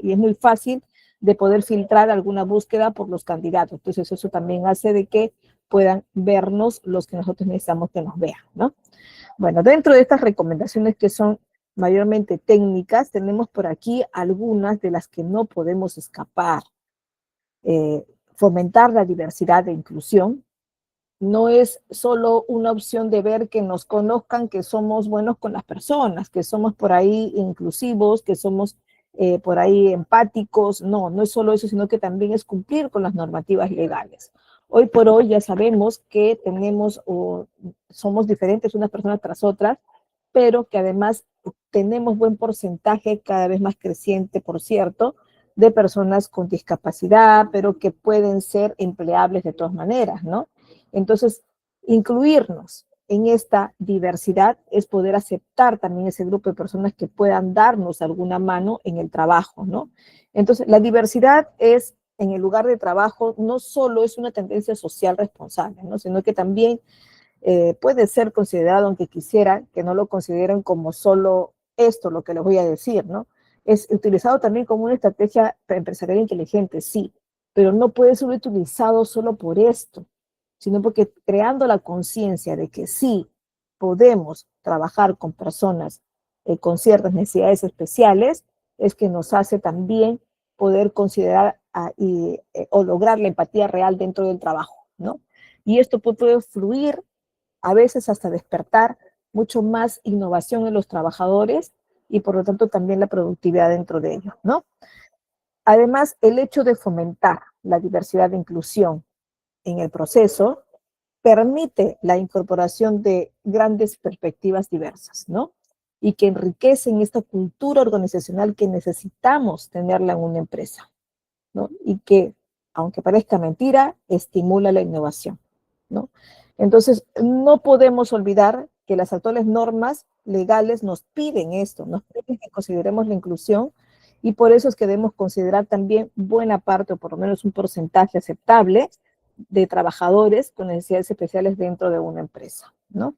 Speaker 1: y es muy fácil de poder filtrar alguna búsqueda por los candidatos. Entonces eso también hace de que puedan vernos los que nosotros necesitamos que nos vean, ¿no? Bueno, dentro de estas recomendaciones que son mayormente técnicas, tenemos por aquí algunas de las que no podemos escapar. Fomentar la diversidad e inclusión. No es solo una opción de ver que nos conozcan, que somos buenos con las personas, que somos por ahí inclusivos, que somos por ahí empáticos. No, no es solo eso, sino que también es cumplir con las normativas legales. Hoy por hoy ya sabemos que tenemos o somos diferentes unas personas tras otras, pero que además tenemos buen porcentaje, cada vez más creciente, por cierto, de personas con discapacidad, pero que pueden ser empleables de todas maneras, ¿no? Entonces, incluirnos en esta diversidad es poder aceptar también ese grupo de personas que puedan darnos alguna mano en el trabajo, ¿no? Entonces, la diversidad es, en el lugar de trabajo, no solo es una tendencia social responsable, ¿no? Sino que también puede ser considerado, aunque quisiera que no lo consideren como solo esto, lo que les voy a decir, ¿no? Es utilizado también como una estrategia empresarial inteligente, sí, pero no puede ser utilizado solo por esto, sino porque creando la conciencia de que sí podemos trabajar con personas con ciertas necesidades especiales, es que nos hace también poder considerar o lograr la empatía real dentro del trabajo, ¿no? Y esto puede fluir, a veces hasta despertar mucho más innovación en los trabajadores y por lo tanto también la productividad dentro de ellos, ¿no? Además, el hecho de fomentar la diversidad e inclusión en el proceso permite la incorporación de grandes perspectivas diversas, ¿no? Y que enriquecen esta cultura organizacional que necesitamos tenerla en una empresa, ¿no? Y que, aunque parezca mentira, estimula la innovación, ¿no? Entonces, no podemos olvidar que las actuales normas legales nos piden esto, nos piden que consideremos la inclusión y por eso es que debemos considerar también buena parte o por lo menos un porcentaje aceptable de trabajadores con necesidades especiales dentro de una empresa, ¿no?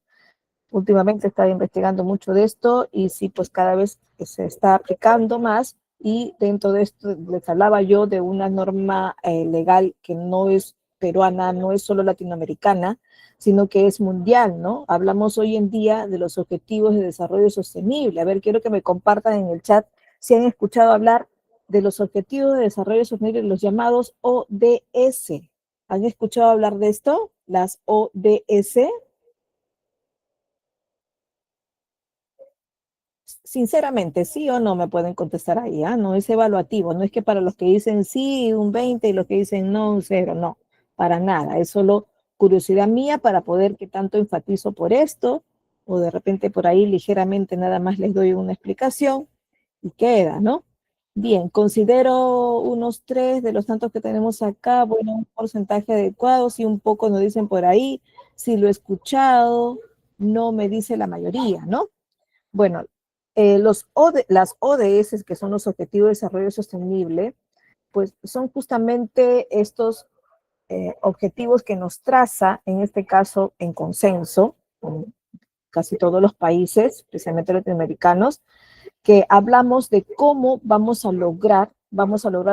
Speaker 1: Últimamente he estado investigando mucho de esto y sí, pues cada vez se está aplicando más y dentro de esto les hablaba yo de una norma legal que no es peruana, no es solo latinoamericana, sino que es mundial, ¿no? Hablamos hoy en día de los Objetivos de Desarrollo Sostenible. A ver, quiero que me compartan en el chat si han escuchado hablar de los Objetivos de Desarrollo Sostenible, los llamados ODS. ¿Han escuchado hablar de esto? Las ODS. Sinceramente, sí o no me pueden contestar ahí, ¿ah? No es evaluativo, no es que para los que dicen sí, un 20 y los que dicen no, un 0, no, para nada, es solo curiosidad mía para poder que tanto enfatizo por esto, o de repente por ahí ligeramente nada más les doy una explicación y queda, ¿no? Bien, considero unos 3 de los tantos que tenemos acá, bueno, un porcentaje adecuado, si un poco nos dicen por ahí, si lo he escuchado, no me dice la mayoría, ¿no? Bueno, las ODS, que son los Objetivos de Desarrollo Sostenible, pues son justamente estos objetivos que nos traza, en este caso en consenso, con casi todos los países, especialmente latinoamericanos, que hablamos de cómo vamos a lograr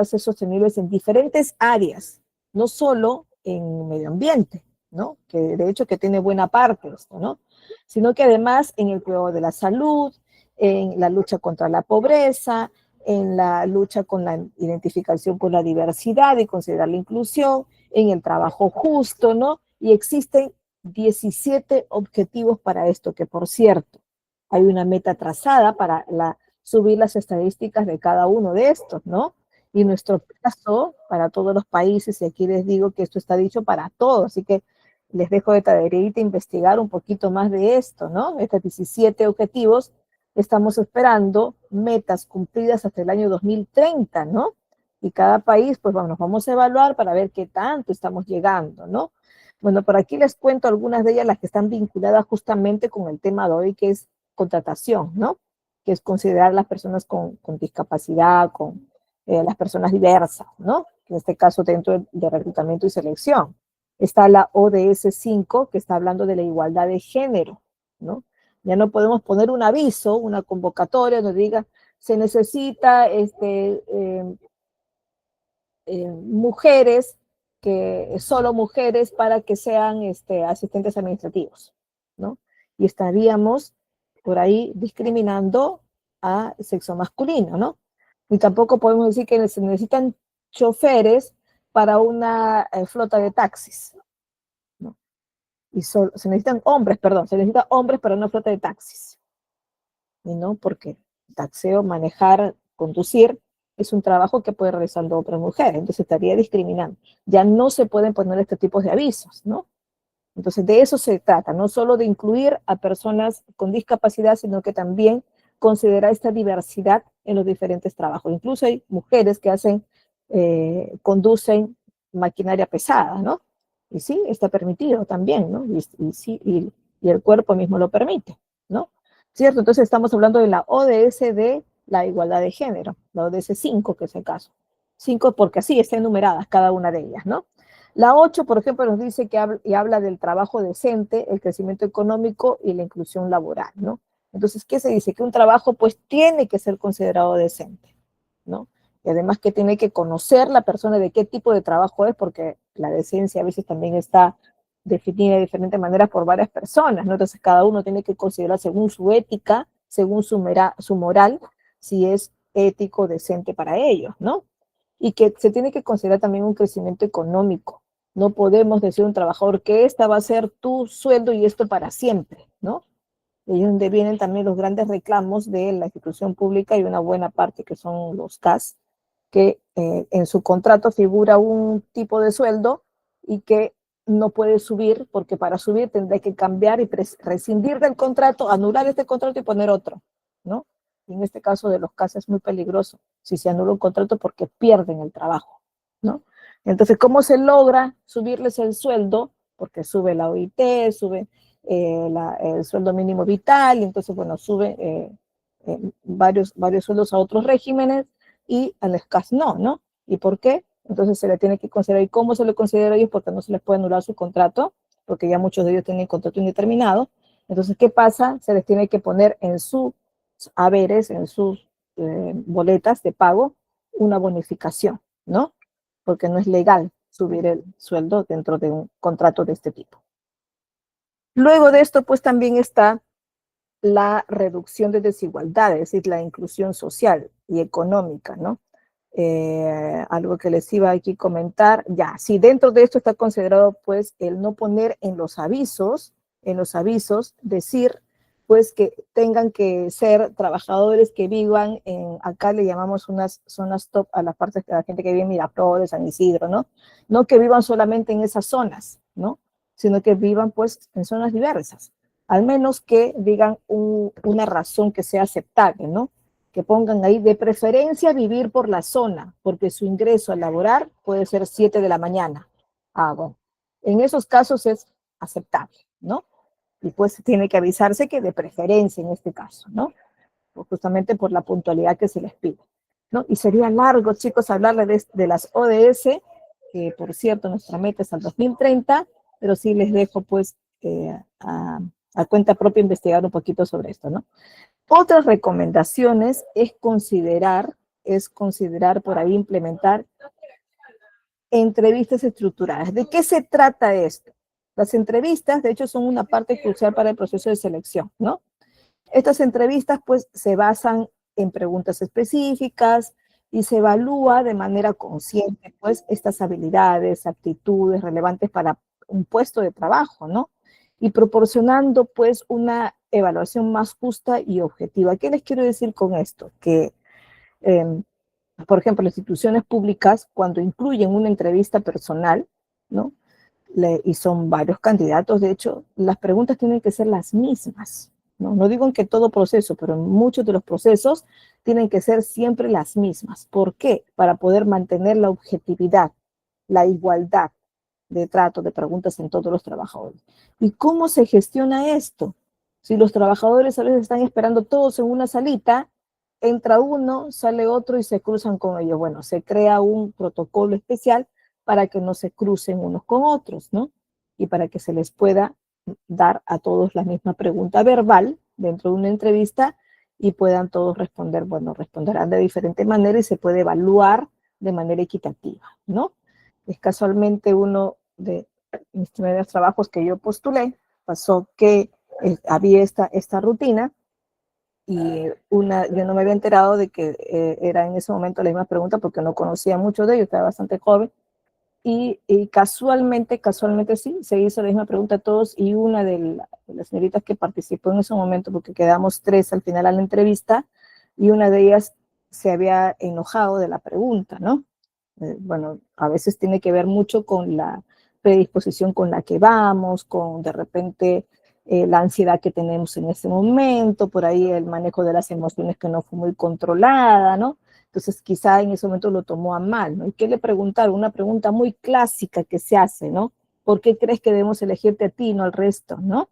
Speaker 1: ser sostenibles en diferentes áreas, no solo en medio ambiente, ¿no? Que de hecho que tiene buena parte esto, ¿no? Sino que además en el cuidado de la salud, en la lucha contra la pobreza, en la lucha con la identificación con la diversidad y considerar la inclusión, en el trabajo justo, ¿no? Y existen 17 objetivos para esto, que por cierto, hay una meta trazada para subir las estadísticas de cada uno de estos, ¿no? Y nuestro caso, para todos los países, y aquí les digo que esto está dicho para todos, así que les dejo de tareita investigar un poquito más de esto, ¿no? Estos 17 objetivos, estamos esperando metas cumplidas hasta el año 2030, ¿no? Y cada país, pues bueno, nos vamos a evaluar para ver qué tanto estamos llegando, ¿no? Bueno, por aquí les cuento algunas de ellas, las que están vinculadas justamente con el tema de hoy, que es contratación, ¿no? Que es considerar las personas con discapacidad, con las personas diversas, ¿no? En este caso dentro de reclutamiento y selección. Está la ODS 5, que está hablando de la igualdad de género, ¿no? Ya no podemos poner un aviso, una convocatoria donde diga, se necesita mujeres, solo mujeres para que sean asistentes administrativos, ¿no? Y estaríamos por ahí discriminando a sexo masculino, ¿no? Y tampoco podemos decir que se necesitan choferes para una flota de taxis, ¿no? Y se necesitan hombres, perdón, se necesitan hombres para una flota de taxis, y no porque taxeo, manejar, conducir es un trabajo que puede realizando otras mujeres, entonces estaría discriminando. Ya no se pueden poner este tipo de avisos, ¿no? Entonces de eso se trata, no solo de incluir a personas con discapacidad, sino que también considerar esta diversidad en los diferentes trabajos. Incluso hay mujeres que conducen maquinaria pesada, ¿no? Y sí, está permitido también, ¿no? Y el cuerpo mismo lo permite, ¿no? ¿Cierto? Entonces estamos hablando de la ODS de la igualdad de género, la ODS 5, que es el caso. 5 porque así están enumeradas cada una de ellas, ¿no? La 8, por ejemplo, nos dice que habla del trabajo decente, el crecimiento económico y la inclusión laboral, ¿no? Entonces, ¿qué se dice? Que un trabajo pues tiene que ser considerado decente, ¿no? Y además que tiene que conocer la persona de qué tipo de trabajo es, porque la decencia a veces también está definida de diferentes maneras por varias personas, ¿no? Entonces cada uno tiene que considerar según su ética, según su moral, si es ético, decente para ellos, ¿no? Y que se tiene que considerar también un crecimiento económico. No podemos decir a un trabajador que esta va a ser tu sueldo y esto para siempre, ¿no? Y es donde vienen también los grandes reclamos de la institución pública y una buena parte que son los CAS, que en su contrato figura un tipo de sueldo y que no puede subir porque para subir tendrá que cambiar y rescindir del contrato, anular este contrato y poner otro, ¿no? Y en este caso de los CAS es muy peligroso si se anula un contrato porque pierden el trabajo, ¿no? Entonces, ¿cómo se logra subirles el sueldo? Porque sube la OIT, sube el sueldo mínimo vital, y entonces, bueno, sube varios sueldos a otros regímenes y al SCAS no, ¿no? ¿Y por qué? Entonces se le tiene que considerar. ¿Y cómo se le considera a ellos? Porque no se les puede anular su contrato, porque ya muchos de ellos tienen contrato indeterminado. Entonces, ¿qué pasa? Se les tiene que poner en sus haberes, en sus boletas de pago, una bonificación, ¿no? Porque no es legal subir el sueldo dentro de un contrato de este tipo. Luego de esto, pues también está la reducción de desigualdades, es decir, la inclusión social y económica, ¿no? Algo que les iba aquí a comentar, ya, si dentro de esto está considerado, pues, el no poner en los avisos, decir, pues, que tengan que ser trabajadores que vivan acá le llamamos unas zonas top a las partes de la gente que vive en Miraflores, San Isidro, ¿no? No que vivan solamente en esas zonas, ¿no? Sino que vivan, pues, en zonas diversas, al menos que digan una razón que sea aceptable, ¿no? Que pongan ahí de preferencia vivir por la zona, porque su ingreso a laborar puede ser 7 de la mañana. Ah, bueno, en esos casos es aceptable, ¿no? Y pues tiene que avisarse que de preferencia en este caso, ¿no? Justamente por la puntualidad que se les pide, ¿no? Y sería largo, chicos, hablarles de las ODS, que por cierto nuestra meta es al 2030, pero sí les dejo pues a cuenta propia investigar un poquito sobre esto, ¿no? Otras recomendaciones es considerar por ahí implementar entrevistas estructuradas. ¿De qué se trata esto? Las entrevistas, de hecho, son una parte crucial para el proceso de selección, ¿no? Estas entrevistas, pues, se basan en preguntas específicas y se evalúa de manera consciente, pues, estas habilidades, actitudes relevantes para un puesto de trabajo, ¿no? Y proporcionando, pues, una evaluación más justa y objetiva. ¿Qué les quiero decir con esto? Que, eh, por ejemplo, las instituciones públicas, cuando incluyen una entrevista personal, ¿no? Y son varios candidatos, de hecho, las preguntas tienen que ser las mismas, ¿no? No digo en que todo proceso, pero en muchos de los procesos tienen que ser siempre las mismas. ¿Por qué? Para poder mantener la objetividad, la igualdad, de trato, de preguntas en todos los trabajadores. ¿Y cómo se gestiona esto? Si los trabajadores a veces están esperando todos en una salita, entra uno, sale otro y se cruzan con ellos. Bueno, se crea un protocolo especial para que no se crucen unos con otros, ¿no? Y para que se les pueda dar a todos la misma pregunta verbal dentro de una entrevista y puedan todos responder. Bueno, responderán de diferente manera y se puede evaluar de manera equitativa, ¿no? Es casualmente uno de mis primeros trabajos que yo postulé, pasó que había esta rutina y yo no me había enterado de que era en ese momento la misma pregunta porque no conocía mucho de ellos, estaba bastante joven, y casualmente sí, se hizo la misma pregunta a todos y una de las señoritas que participó en ese momento, porque quedamos tres al final a la entrevista, y una de ellas se había enojado de la pregunta, ¿no? Bueno, a veces tiene que ver mucho con la predisposición con la que vamos, con de repente la ansiedad que tenemos en ese momento, por ahí el manejo de las emociones que no fue muy controlada, ¿no? Entonces quizá en ese momento lo tomó a mal, ¿no? ¿Y qué le preguntaron? Una pregunta muy clásica que se hace, ¿no? ¿Por qué crees que debemos elegirte a ti y no al resto, ¿no?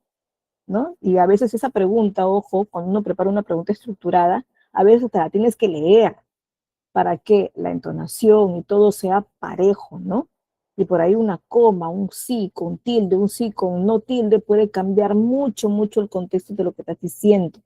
Speaker 1: ¿No? Y a veces esa pregunta, ojo, cuando uno prepara una pregunta estructurada, a veces te la tienes que leer, para que la entonación y todo sea parejo, ¿no? Y por ahí una coma, un sí con tilde, un sí con no tilde puede cambiar mucho el contexto de lo que estás diciendo.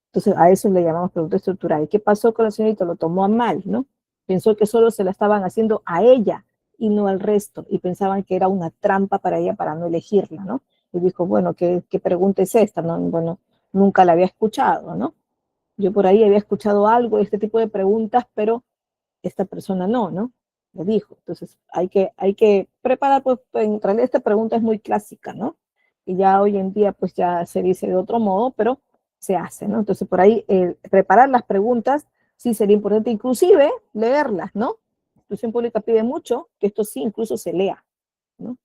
Speaker 1: Entonces a eso le llamamos pregunta estructural. ¿Y qué pasó con la señorita? Lo tomó a mal, ¿no? Pensó que solo se la estaban haciendo a ella y no al resto, y pensaban que era una trampa para ella para no elegirla, ¿no? Y dijo, bueno, ¿qué pregunta es esta? No, bueno, nunca la había escuchado, ¿no? Yo por ahí había escuchado algo de este tipo de preguntas, pero esta persona no, ¿no? Le dijo. Entonces hay que preparar, pues en realidad esta pregunta es muy clásica, ¿no? Y ya hoy en día pues ya se dice de otro modo, pero se hace, ¿no? Entonces por ahí preparar las preguntas sí sería importante, inclusive leerlas, ¿no? La institución pública pide mucho que esto sí incluso se lea, ¿no?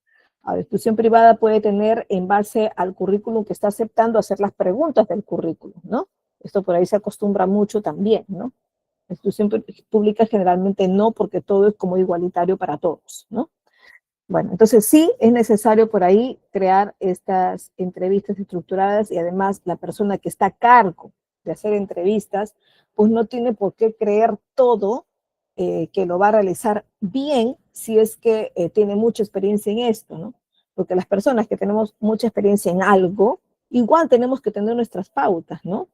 Speaker 1: A la institución privada puede tener en base al currículum que está aceptando hacer las preguntas del currículum, ¿no? Esto por ahí se acostumbra mucho también, ¿no? La institución pública generalmente no, porque todo es como igualitario para todos, ¿no? Bueno, entonces sí es necesario por ahí crear estas entrevistas estructuradas y además la persona que está a cargo de hacer entrevistas, pues no tiene por qué creer todo que lo va a realizar bien si es que tiene mucha experiencia en esto, ¿no? Porque las personas que tenemos mucha experiencia en algo, igual tenemos que tener nuestras pautas, ¿no?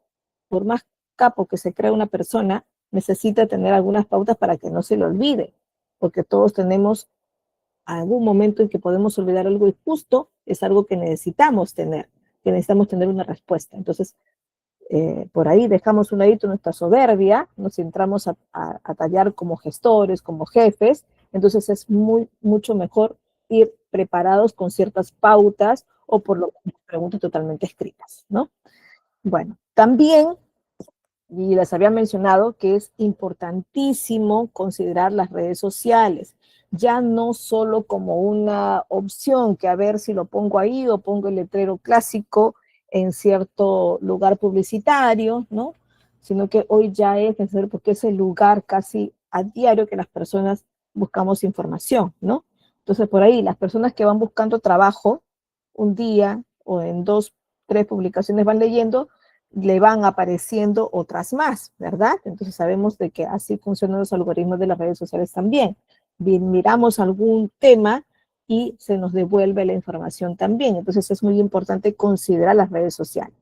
Speaker 1: Por más capo que se crea una persona, necesita tener algunas pautas para que no se le olvide, porque todos tenemos algún momento en que podemos olvidar algo y justo es algo que necesitamos tener una respuesta. Entonces, por ahí dejamos un ladito nuestra soberbia, nos centramos a tallar como gestores, como jefes, entonces es mucho mejor ir preparados con ciertas pautas o por lo menos preguntas totalmente escritas, ¿no? Bueno, también y les había mencionado que es importantísimo considerar las redes sociales, ya no solo como una opción que a ver si lo pongo ahí o pongo el letrero clásico en cierto lugar publicitario, ¿no? Sino que hoy ya es necesario porque es el lugar casi a diario que las personas buscamos información, ¿no? Entonces por ahí las personas que van buscando trabajo un día o en dos, tres publicaciones van leyendo, le van apareciendo otras más, ¿verdad? Entonces sabemos de que así funcionan los algoritmos de las redes sociales también. Bien, miramos algún tema y se nos devuelve la información también. Entonces es muy importante considerar las redes sociales,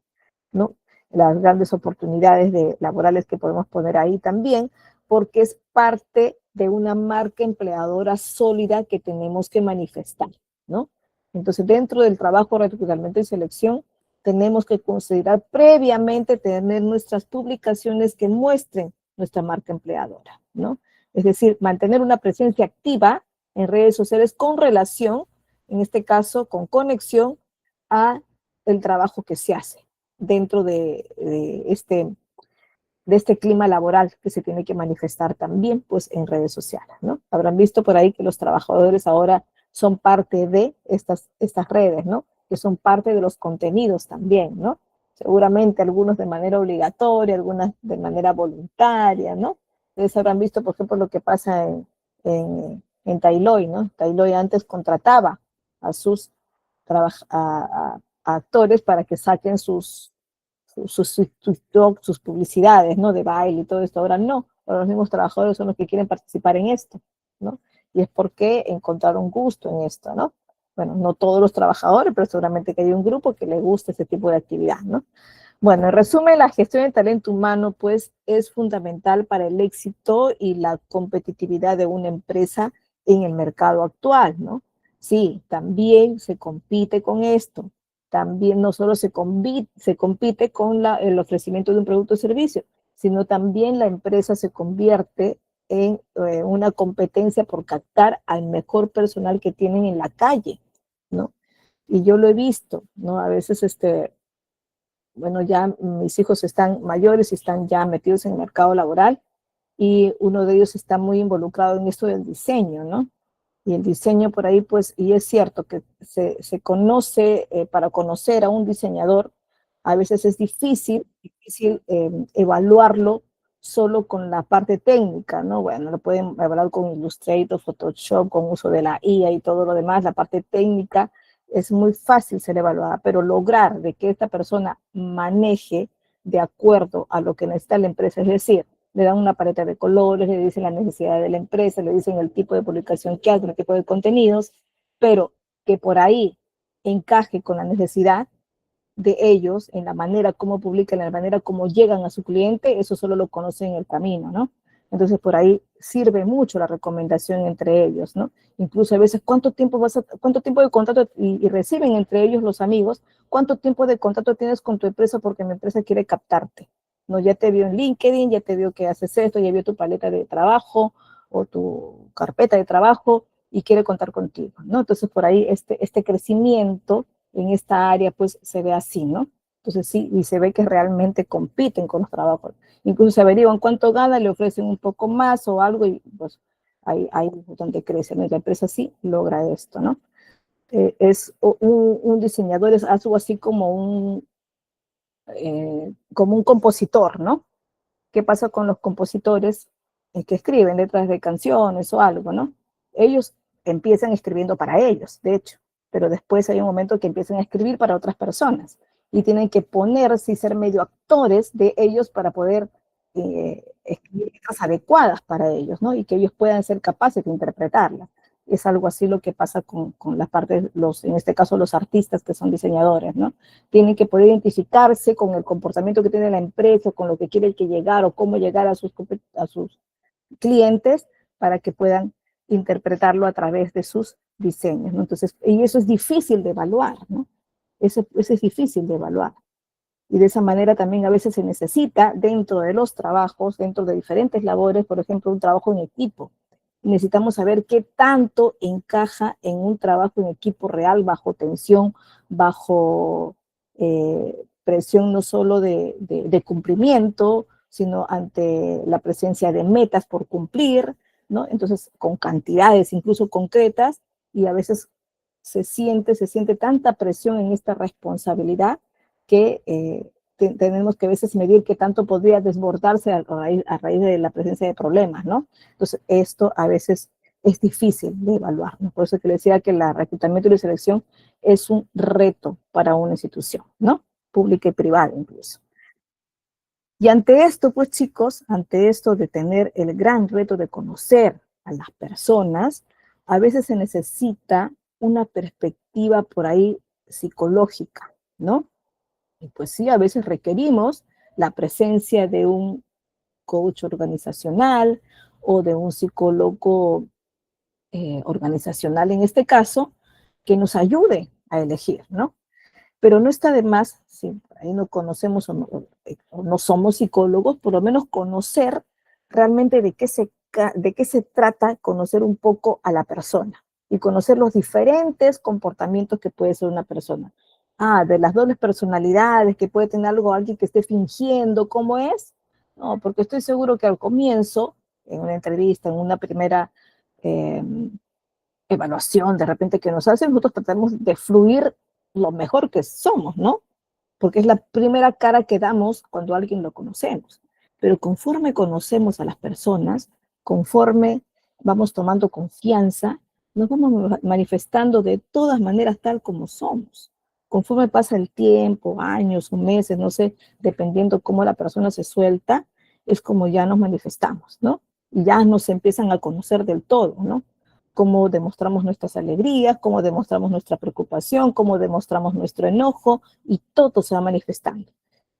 Speaker 1: ¿no? Las grandes oportunidades laborales que podemos poner ahí también, porque es parte de una marca empleadora sólida que tenemos que manifestar, ¿no? Entonces, dentro del trabajo de reclutamiento y selección, tenemos que considerar previamente tener nuestras publicaciones que muestren nuestra marca empleadora, ¿no? Es decir, mantener una presencia activa en redes sociales con relación, en este caso, con conexión a el trabajo que se hace dentro de este clima laboral que se tiene que manifestar también pues en redes sociales, ¿no? Habrán visto por ahí que los trabajadores ahora son parte de estas redes, ¿no? Que son parte de los contenidos también, ¿no? Seguramente algunos de manera obligatoria, algunas de manera voluntaria, ¿no? Ustedes habrán visto, por ejemplo, lo que pasa en Tailoy, ¿no? Tailoy antes contrataba a sus a actores para que saquen sus publicidades, ¿no? De baile y todo esto. Ahora no, ahora los mismos trabajadores son los que quieren participar en esto, ¿no? Y es porque encontraron gusto en esto, ¿no? Bueno, no todos los trabajadores, pero seguramente que hay un grupo que le gusta ese tipo de actividad, ¿no? Bueno, en resumen, la gestión del talento humano, pues, es fundamental para el éxito y la competitividad de una empresa en el mercado actual, ¿no? Sí, también se compite con esto. También no solo se compite con el ofrecimiento de un producto o servicio, sino también la empresa se convierte en una competencia por captar al mejor personal que tienen en la calle, ¿no? Y yo lo he visto, ¿no? A veces, bueno, ya mis hijos están mayores y están ya metidos en el mercado laboral y uno de ellos está muy involucrado en esto del diseño, ¿no? Y el diseño por ahí, pues, y es cierto que se conoce, para conocer a un diseñador, a veces es difícil evaluarlo solo con la parte técnica, ¿no? Bueno, lo pueden evaluar con Illustrator, Photoshop, con uso de la IA y todo lo demás, la parte técnica es muy fácil ser evaluada, pero lograr de que esta persona maneje de acuerdo a lo que necesita la empresa, es decir, le dan una paleta de colores, le dicen la necesidad de la empresa, le dicen el tipo de publicación que hace, el tipo de contenidos, pero que por ahí encaje con la necesidad de ellos, en la manera como publican, en la manera como llegan a su cliente, eso solo lo conocen en el camino, ¿no? Entonces por ahí sirve mucho la recomendación entre ellos, ¿no? Incluso a veces, cuánto tiempo de contrato y reciben entre ellos los amigos, cuánto tiempo de contrato tienes con tu empresa porque mi empresa quiere captarte, ¿no? Ya te vio en LinkedIn, ya te vio que haces esto, ya vio tu paleta de trabajo o tu carpeta de trabajo y quiere contar contigo, ¿no? Entonces por ahí este crecimiento en esta área pues se ve así, ¿no? Entonces sí, y se ve que realmente compiten con los trabajos. Incluso se averiguan cuánto gana, le ofrecen un poco más o algo y pues ahí es donde crece, ¿no? Y la empresa sí logra esto, ¿no? Un diseñador es algo así como un compositor, ¿no? ¿Qué pasa con los compositores que escriben letras de canciones o algo, ¿no? Ellos empiezan escribiendo para ellos, de hecho, pero después hay un momento que empiezan a escribir para otras personas y tienen que ponerse y ser medio actores de ellos para poder escribir letras adecuadas para ellos, ¿no? Y que ellos puedan ser capaces de interpretarlas. Es algo así lo que pasa con la parte, en este caso los artistas que son diseñadores, ¿no? Tienen que poder identificarse con el comportamiento que tiene la empresa, con lo que quiere que llegar o cómo llegar a sus clientes para que puedan interpretarlo a través de sus diseños, ¿no? Entonces, y eso es difícil de evaluar, ¿no? Eso es difícil de evaluar. Y de esa manera también a veces se necesita dentro de los trabajos, dentro de diferentes labores, por ejemplo, un trabajo en equipo. Necesitamos saber qué tanto encaja en un trabajo en equipo real, bajo tensión, bajo presión no solo de cumplimiento, sino ante la presencia de metas por cumplir, ¿no? Entonces, con cantidades incluso concretas, y a veces se siente tanta presión en esta responsabilidad que tenemos que a veces medir qué tanto podría desbordarse a raíz de la presencia de problemas, ¿no? Entonces, esto a veces es difícil de evaluar, ¿no? Por eso que le decía que el reclutamiento y la selección es un reto para una institución, ¿no? Pública y privada incluso. Y ante esto, pues chicos, ante esto de tener el gran reto de conocer a las personas, a veces se necesita una perspectiva por ahí psicológica, ¿no? Y pues sí, a veces requerimos la presencia de un coach organizacional o de un psicólogo organizacional en este caso, que nos ayude a elegir, ¿no? Pero no está de más, si ahí no conocemos o no somos psicólogos, por lo menos conocer realmente de qué se trata, conocer un poco a la persona y conocer los diferentes comportamientos que puede ser una persona. De las dobles personalidades, que puede tener alguien que esté fingiendo, ¿cómo es? No, porque estoy seguro que al comienzo, en una entrevista, en una primera eh, evaluación de repente que nos hacen, nosotros tratamos de fluir lo mejor que somos, ¿no? Porque es la primera cara que damos cuando a alguien lo conocemos. Pero conforme conocemos a las personas, conforme vamos tomando confianza, nos vamos manifestando de todas maneras tal como somos. Conforme pasa el tiempo, años o meses, no sé, dependiendo cómo la persona se suelta, es como ya nos manifestamos, ¿no? Y ya nos empiezan a conocer del todo, ¿no? Cómo demostramos nuestras alegrías, cómo demostramos nuestra preocupación, cómo demostramos nuestro enojo, y todo se va manifestando.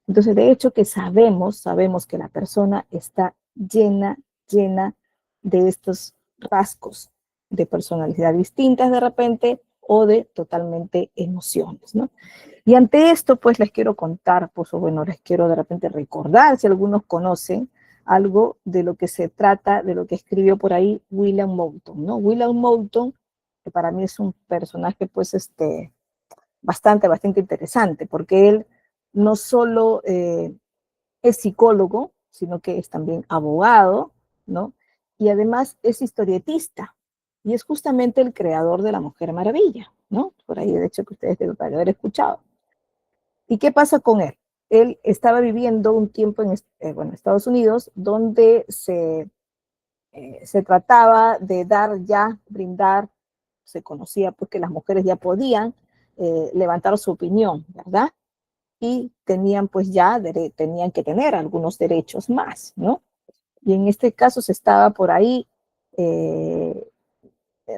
Speaker 1: Entonces, de hecho que sabemos que la persona está llena de estos rasgos de personalidad distintas de repente o de totalmente emociones, ¿no? Y ante esto, pues les quiero contar, pues, o bueno, les quiero de repente recordar, si algunos conocen, algo de lo que se trata, de lo que escribió por ahí William Moulton, ¿no? William Moulton, que para mí es un personaje, pues, bastante interesante, porque él no solo es psicólogo, sino que es también abogado, ¿no? Y además es historietista, y es justamente el creador de la Mujer Maravilla, ¿no? Por ahí, de hecho, que ustedes deben haber escuchado. ¿Y qué pasa con él? Él estaba viviendo un tiempo en bueno, Estados Unidos, donde se trataba de dar ya, brindar, se conocía porque las mujeres ya podían levantar su opinión, ¿verdad? Y tenían pues ya, tenían que tener algunos derechos más, ¿no? Y en este caso se estaba por ahí eh,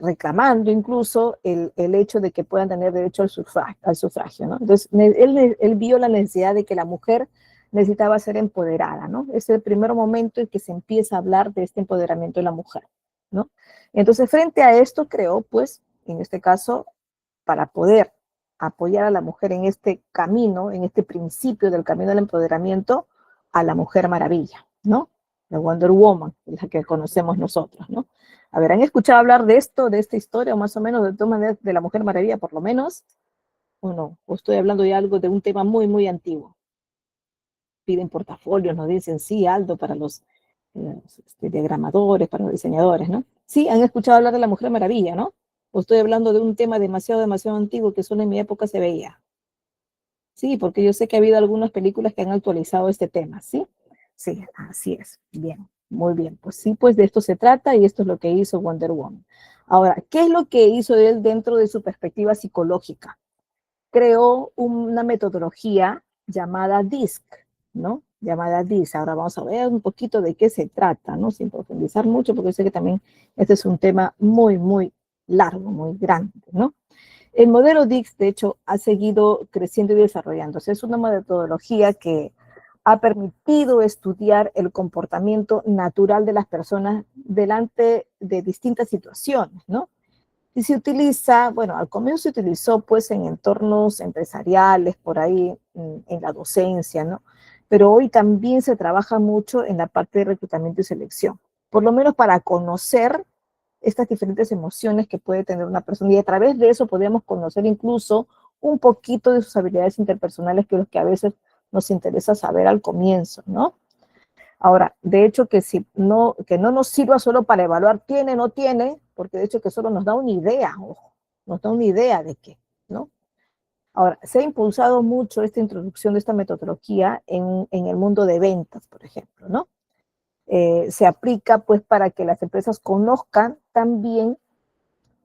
Speaker 1: reclamando incluso el hecho de que puedan tener derecho al sufragio, ¿no? Entonces, él vio la necesidad de que la mujer necesitaba ser empoderada, ¿no? Es el primer momento en que se empieza a hablar de este empoderamiento de la mujer, ¿no? Entonces, frente a esto, creó, pues, en este caso, para poder apoyar a la mujer en este camino, en este principio del camino del empoderamiento, a la Mujer Maravilla, ¿no? La Wonder Woman, la que conocemos nosotros, ¿no? A ver, ¿han escuchado hablar de esto, de esta historia, o más o menos, de todas maneras, de la Mujer Maravilla, por lo menos? ¿O no? ¿O estoy hablando de algo, de un tema muy antiguo? Piden portafolios, nos dicen, sí, Aldo, para los diagramadores, para los diseñadores, ¿no? Sí, han escuchado hablar de la Mujer Maravilla, ¿no? O estoy hablando de un tema demasiado antiguo que solo en mi época se veía. Sí, porque yo sé que ha habido algunas películas que han actualizado este tema, ¿sí? Sí, así es. Bien, muy bien. Pues sí, pues de esto se trata y esto es lo que hizo Wonder Woman. Ahora, ¿qué es lo que hizo él dentro de su perspectiva psicológica? Creó una metodología llamada DISC, ¿no? Llamada DISC. Ahora vamos a ver un poquito de qué se trata, ¿no? Sin profundizar mucho, porque sé que también este es un tema muy largo, muy grande, ¿no? El modelo DISC, de hecho, ha seguido creciendo y desarrollándose. Es una metodología que ha permitido estudiar el comportamiento natural de las personas delante de distintas situaciones, ¿no? Y se utiliza, bueno, al comienzo se utilizó pues en entornos empresariales, por ahí en la docencia, ¿no? Pero hoy también se trabaja mucho en la parte de reclutamiento y selección, por lo menos para conocer estas diferentes emociones que puede tener una persona, y a través de eso podemos conocer incluso un poquito de sus habilidades interpersonales, que es lo que a veces nos interesa saber al comienzo, ¿no? Ahora, de hecho que no nos sirva solo para evaluar tiene, o no tiene, porque de hecho que solo nos da una idea, ojo, nos da una idea de qué, ¿no? Ahora, se ha impulsado mucho esta introducción de esta metodología en el mundo de ventas, por ejemplo, ¿no? Se aplica pues para que las empresas conozcan también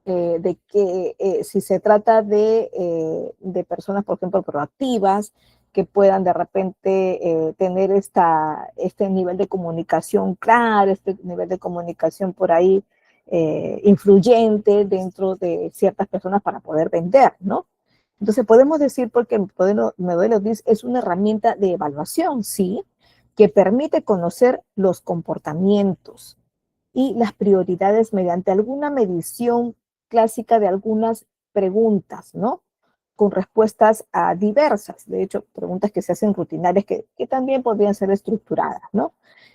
Speaker 1: de que si se trata de personas, por ejemplo, proactivas, que puedan de repente tener este nivel de comunicación claro, este nivel de comunicación por ahí influyente dentro de ciertas personas para poder vender, ¿no? Entonces podemos decir, porque el modelo DIS es una herramienta de evaluación, sí, que permite conocer los comportamientos y las prioridades mediante alguna medición clásica de algunas preguntas, ¿no? Con respuestas diversas, de hecho, preguntas que se hacen rutinarias que también podrían ser estructuradas, ¿no?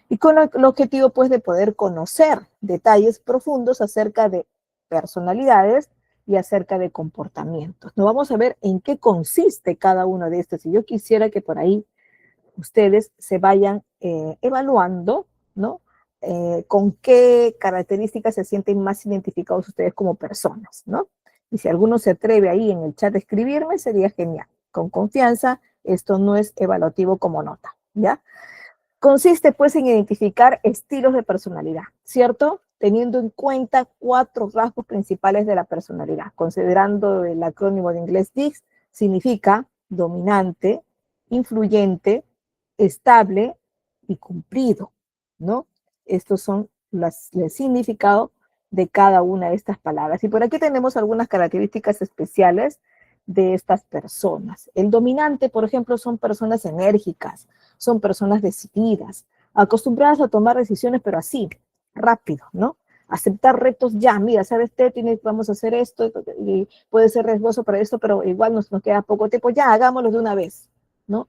Speaker 1: Y con el objetivo, pues, de poder conocer detalles profundos acerca de personalidades y acerca de comportamientos. No vamos a ver en qué consiste cada uno de estos. Y yo quisiera que por ahí ustedes se vayan evaluando, ¿no? Con qué características se sienten más identificados ustedes como personas, ¿no? Y si alguno se atreve ahí en el chat a escribirme, sería genial. Con confianza, esto no es evaluativo como nota, ¿ya? Consiste pues en identificar estilos de personalidad, ¿cierto? teniendo en cuenta 4 rasgos principales de la personalidad. Considerando el acrónimo de inglés DISC, significa dominante, influyente, estable y cumplido, ¿no? Estos son el significado de cada una de estas palabras. Y por aquí tenemos algunas características especiales de estas personas. El dominante, por ejemplo, son personas enérgicas, son personas decididas, acostumbradas a tomar decisiones, pero así, rápido, ¿no? Aceptar retos ya, mira, ¿sabes qué? Vamos a hacer esto, y puede ser riesgoso para esto, pero igual nos queda poco tiempo, ya, hagámoslo de una vez, ¿no?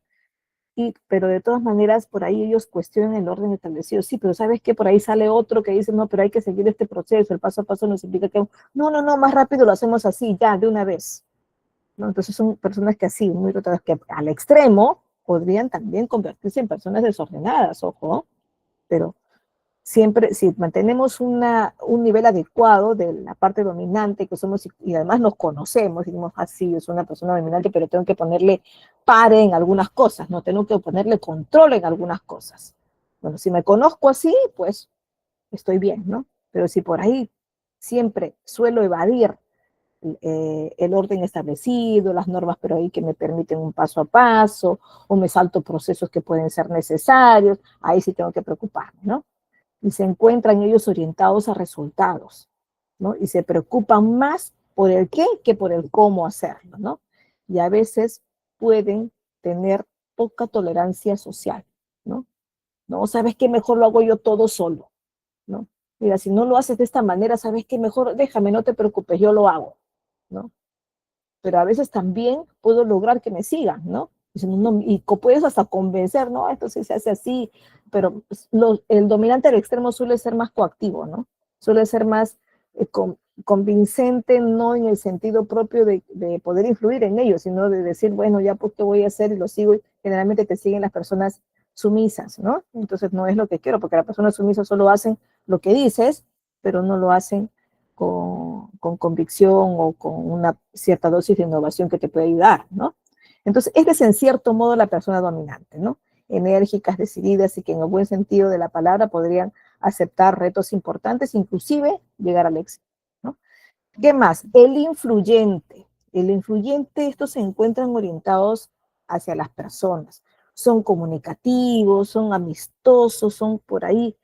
Speaker 1: Pero de todas maneras, por ahí ellos cuestionan el orden establecido. Sí, pero ¿sabes qué? Por ahí sale otro que dice, no, pero hay que seguir este proceso, el paso a paso nos implica que, no, más rápido lo hacemos así, ya, de una vez, ¿no? Entonces son personas que así, muy rotadas, que al extremo podrían también convertirse en personas desordenadas, ojo, pero siempre, si mantenemos un nivel adecuado de la parte dominante que somos y además nos conocemos, y decimos, sí, es una persona dominante, pero tengo que ponerle pare en algunas cosas, no tengo que ponerle control en algunas cosas. Bueno, si me conozco así, pues estoy bien, ¿no? Pero si por ahí siempre suelo evadir el orden establecido, las normas, pero ahí que me permiten un paso a paso, o me salto procesos que pueden ser necesarios, ahí sí tengo que preocuparme, ¿no? Y se encuentran ellos orientados a resultados, ¿no? Y se preocupan más por el qué que por el cómo hacerlo, ¿no? Y a veces pueden tener poca tolerancia social, ¿no? No, ¿sabes qué? Mejor lo hago yo todo solo, ¿no? Mira, si no lo haces de esta manera, ¿sabes qué? Mejor déjame, no te preocupes, yo lo hago, ¿no? Pero a veces también puedo lograr que me sigan, ¿no? Y puedes hasta convencer, ¿no? Esto sí se hace así, pero el dominante del extremo suele ser más coactivo, ¿no? Suele ser más convincente, no en el sentido propio de poder influir en ellos, sino de decir, bueno, ya pues qué voy a hacer y lo sigo, y generalmente te siguen las personas sumisas, ¿no? Entonces no es lo que quiero, porque las personas sumisas solo hacen lo que dices, pero no lo hacen con convicción o con una cierta dosis de innovación que te puede ayudar, ¿no? Entonces, esta es en cierto modo la persona dominante, ¿no? Enérgicas, decididas y que en el buen sentido de la palabra podrían aceptar retos importantes, inclusive llegar al éxito, ¿no? ¿Qué más? El influyente. El influyente, estos se encuentran orientados hacia las personas. Son comunicativos, son amistosos, son por ahí,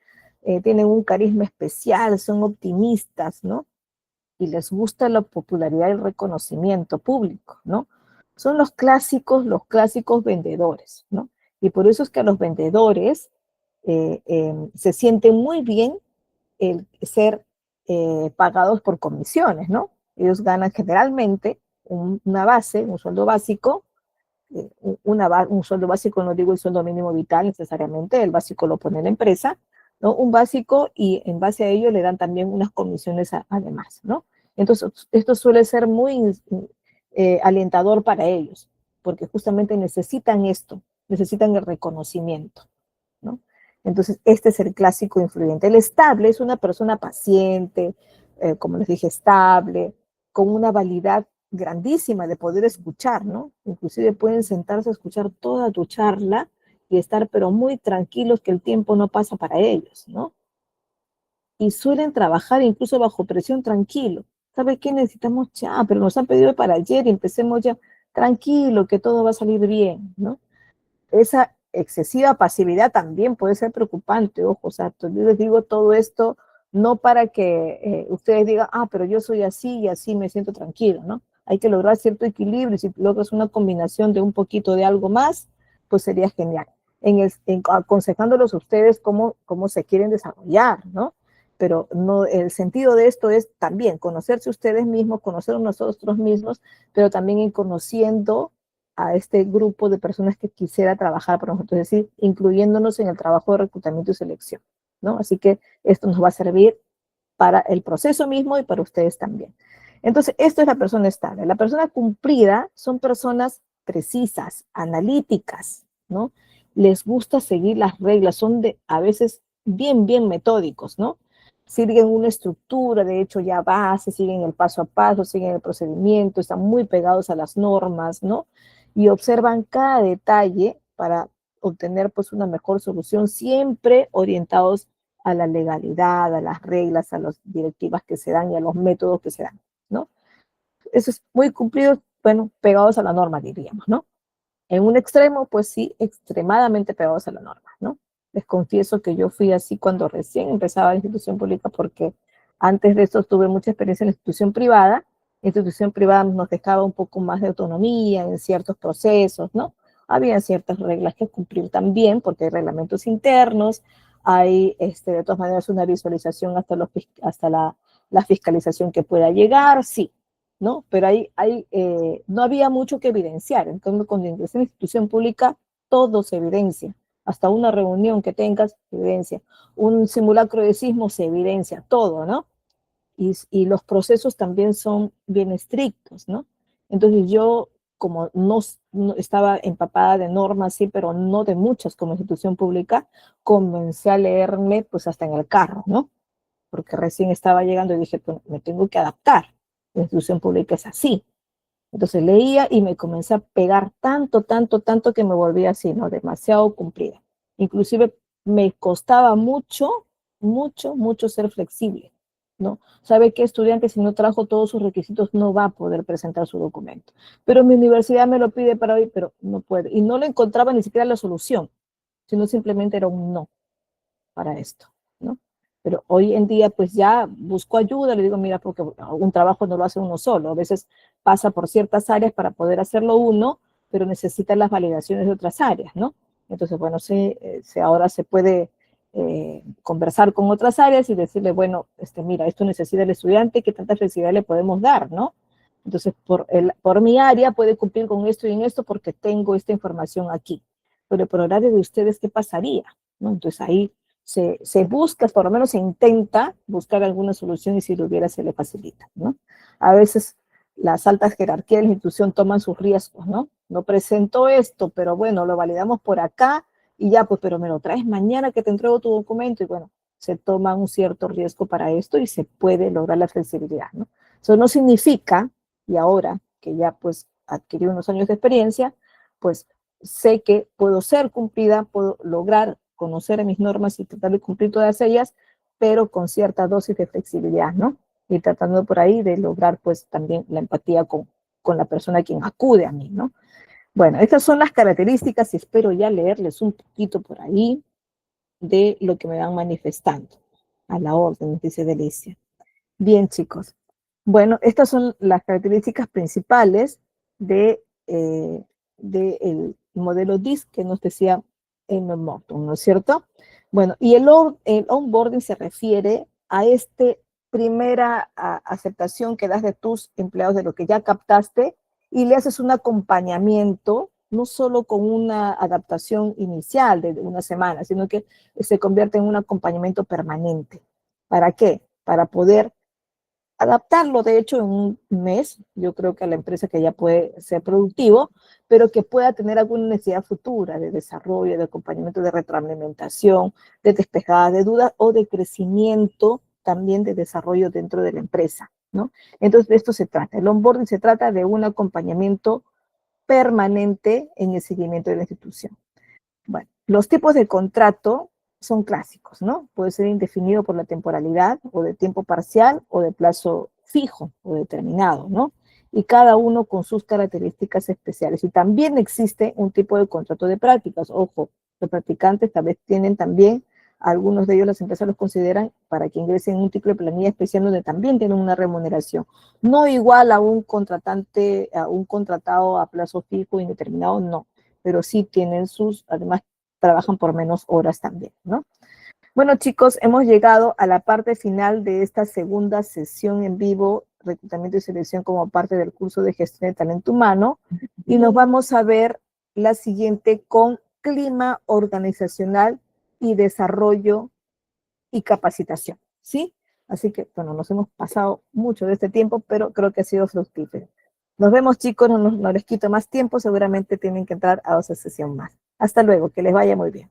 Speaker 1: tienen un carisma especial, son optimistas, ¿no? Y les gusta la popularidad y el reconocimiento público, ¿no? Son los clásicos vendedores, ¿no? Y por eso es que a los vendedores se sienten muy bien el ser pagados por comisiones, ¿no? Ellos ganan generalmente una base, un sueldo básico, un sueldo básico, no digo el sueldo mínimo vital necesariamente, el básico lo pone la empresa, ¿no? Un básico y en base a ello le dan también unas comisiones además, ¿no? Entonces, esto suele ser muy alentador para ellos, porque justamente necesitan esto, necesitan el reconocimiento, ¿no? Entonces, este es el clásico influyente. El estable es una persona paciente, como les dije, estable, con una validad grandísima de poder escuchar, ¿no? Inclusive pueden sentarse a escuchar toda tu charla y estar pero muy tranquilos que el tiempo no pasa para ellos, ¿no? Y suelen trabajar incluso bajo presión tranquilo. ¿Sabe qué? Necesitamos ya, pero nos han pedido para ayer y empecemos ya. Tranquilo, que todo va a salir bien, ¿no? Esa excesiva pasividad también puede ser preocupante, ojo, o sea, yo les digo todo esto no para que ustedes digan, pero yo soy así y así me siento tranquilo, ¿no? Hay que lograr cierto equilibrio y si logras una combinación de un poquito de algo más, pues sería genial. Aconsejándolos a ustedes cómo se quieren desarrollar, ¿no? Pero no, el sentido de esto es también conocerse ustedes mismos, conocer a nosotros mismos, pero también ir conociendo a este grupo de personas que quisiera trabajar para nosotros, es decir, incluyéndonos en el trabajo de reclutamiento y selección, ¿no? Así que esto nos va a servir para el proceso mismo y para ustedes también. Entonces, esto es la persona estable. La persona cumplida son personas precisas, analíticas, ¿no? Les gusta seguir las reglas, son a veces bien metódicos, ¿no? Siguen una estructura, de hecho ya base, siguen el paso a paso, siguen el procedimiento, están muy pegados a las normas, ¿no? Y observan cada detalle para obtener pues una mejor solución, siempre orientados a la legalidad, a las reglas, a las directivas que se dan y a los métodos que se dan, ¿no? Eso es muy cumplido, bueno, pegados a la norma, diríamos, ¿no? En un extremo, pues sí, extremadamente pegados a la norma, ¿no? Les confieso que yo fui así cuando recién empezaba la institución pública, porque antes de eso tuve mucha experiencia en la institución privada. La institución privada nos dejaba un poco más de autonomía en ciertos procesos, ¿no? Había ciertas reglas que cumplir también, porque hay reglamentos internos, hay de todas maneras una visualización hasta la fiscalización que pueda llegar, sí, ¿no? Pero no había mucho que evidenciar. Entonces, cuando ingresé en la institución pública, todo se evidencia. Hasta una reunión que tengas, se evidencia. Un simulacro de sismo se evidencia, todo, ¿no? Y los procesos también son bien estrictos, ¿no? Entonces yo, como no estaba empapada de normas, sí, pero no de muchas como institución pública, comencé a leerme pues hasta en el carro, ¿no? Porque recién estaba llegando y dije, pues me tengo que adaptar. La institución pública es así. Entonces leía y me comencé a pegar tanto, tanto, tanto que me volví así, ¿no? Demasiado cumplida. Inclusive me costaba mucho, mucho, mucho ser flexible, ¿no? ¿Sabe qué estudiante si no trajo todos sus requisitos no va a poder presentar su documento? Pero mi universidad me lo pide para hoy, pero no puede. Y no le encontraba ni siquiera la solución, sino simplemente era un no para esto, ¿no? Pero hoy en día, pues ya busco ayuda, le digo, mira, porque un trabajo no lo hace uno solo, a veces pasa por ciertas áreas para poder hacerlo uno, pero necesita las validaciones de otras áreas, ¿no? Entonces, bueno, ahora se puede conversar con otras áreas y decirle, bueno, mira, esto necesita el estudiante, ¿qué tanta flexibilidad le podemos dar, no? Entonces, por mi área puede cumplir con esto y en esto porque tengo esta información aquí. Pero por horario de ustedes, ¿qué pasaría? ¿No? Entonces ahí se busca, por lo menos se intenta buscar alguna solución y si lo hubiera se le facilita, ¿no? A veces las altas jerarquías de la institución toman sus riesgos, ¿no? No presento esto, pero bueno, lo validamos por acá y ya, pues, pero me lo traes mañana que te entrego tu documento y bueno, se toma un cierto riesgo para esto y se puede lograr la flexibilidad, ¿no? Eso no significa, y ahora que ya pues adquirí unos años de experiencia, pues sé que puedo ser cumplida, puedo lograr conocer mis normas y tratar de cumplir todas ellas, pero con cierta dosis de flexibilidad, ¿no? Y tratando por ahí de lograr pues también la empatía con la persona a quien acude a mí, ¿no? Bueno, estas son las características y espero ya leerles un poquito por ahí de lo que me van manifestando. A la orden, dice Delicia. Bien, chicos. Bueno, estas son las características principales de modelo DISC que nos decía Emma Morton, ¿no es cierto? Bueno, y el onboarding se refiere a primera aceptación que das de tus empleados de lo que ya captaste y le haces un acompañamiento, no solo con una adaptación inicial de una semana, sino que se convierte en un acompañamiento permanente. ¿Para qué? Para poder adaptarlo, de hecho, en un mes, yo creo que a la empresa que ya puede ser productivo, pero que pueda tener alguna necesidad futura de desarrollo, de acompañamiento, de retroalimentación, de despejada de dudas o de crecimiento también de desarrollo dentro de la empresa, ¿no? Entonces, de esto se trata. El onboarding se trata de un acompañamiento permanente en el seguimiento de la institución. Bueno, los tipos de contrato son clásicos, ¿no? Puede ser indefinido por la temporalidad o de tiempo parcial o de plazo fijo o determinado, ¿no? Y cada uno con sus características especiales. Y también existe un tipo de contrato de prácticas. Ojo, los practicantes tal vez tienen también, algunos de ellos las empresas los consideran para que ingresen en un tipo de planilla especial donde también tienen una remuneración. No igual a un contratante, a un contratado a plazo fijo indeterminado, no, pero sí tienen además trabajan por menos horas también, ¿no? Bueno, chicos, hemos llegado a la parte final de esta segunda sesión en vivo, reclutamiento y selección como parte del curso de gestión de talento humano, y nos vamos a ver la siguiente con clima organizacional y desarrollo y capacitación, ¿sí? Así que, bueno, nos hemos pasado mucho de este tiempo, pero creo que ha sido fructífero. Nos vemos, chicos, no les quito más tiempo, seguramente tienen que entrar a otra sesión más. Hasta luego, que les vaya muy bien.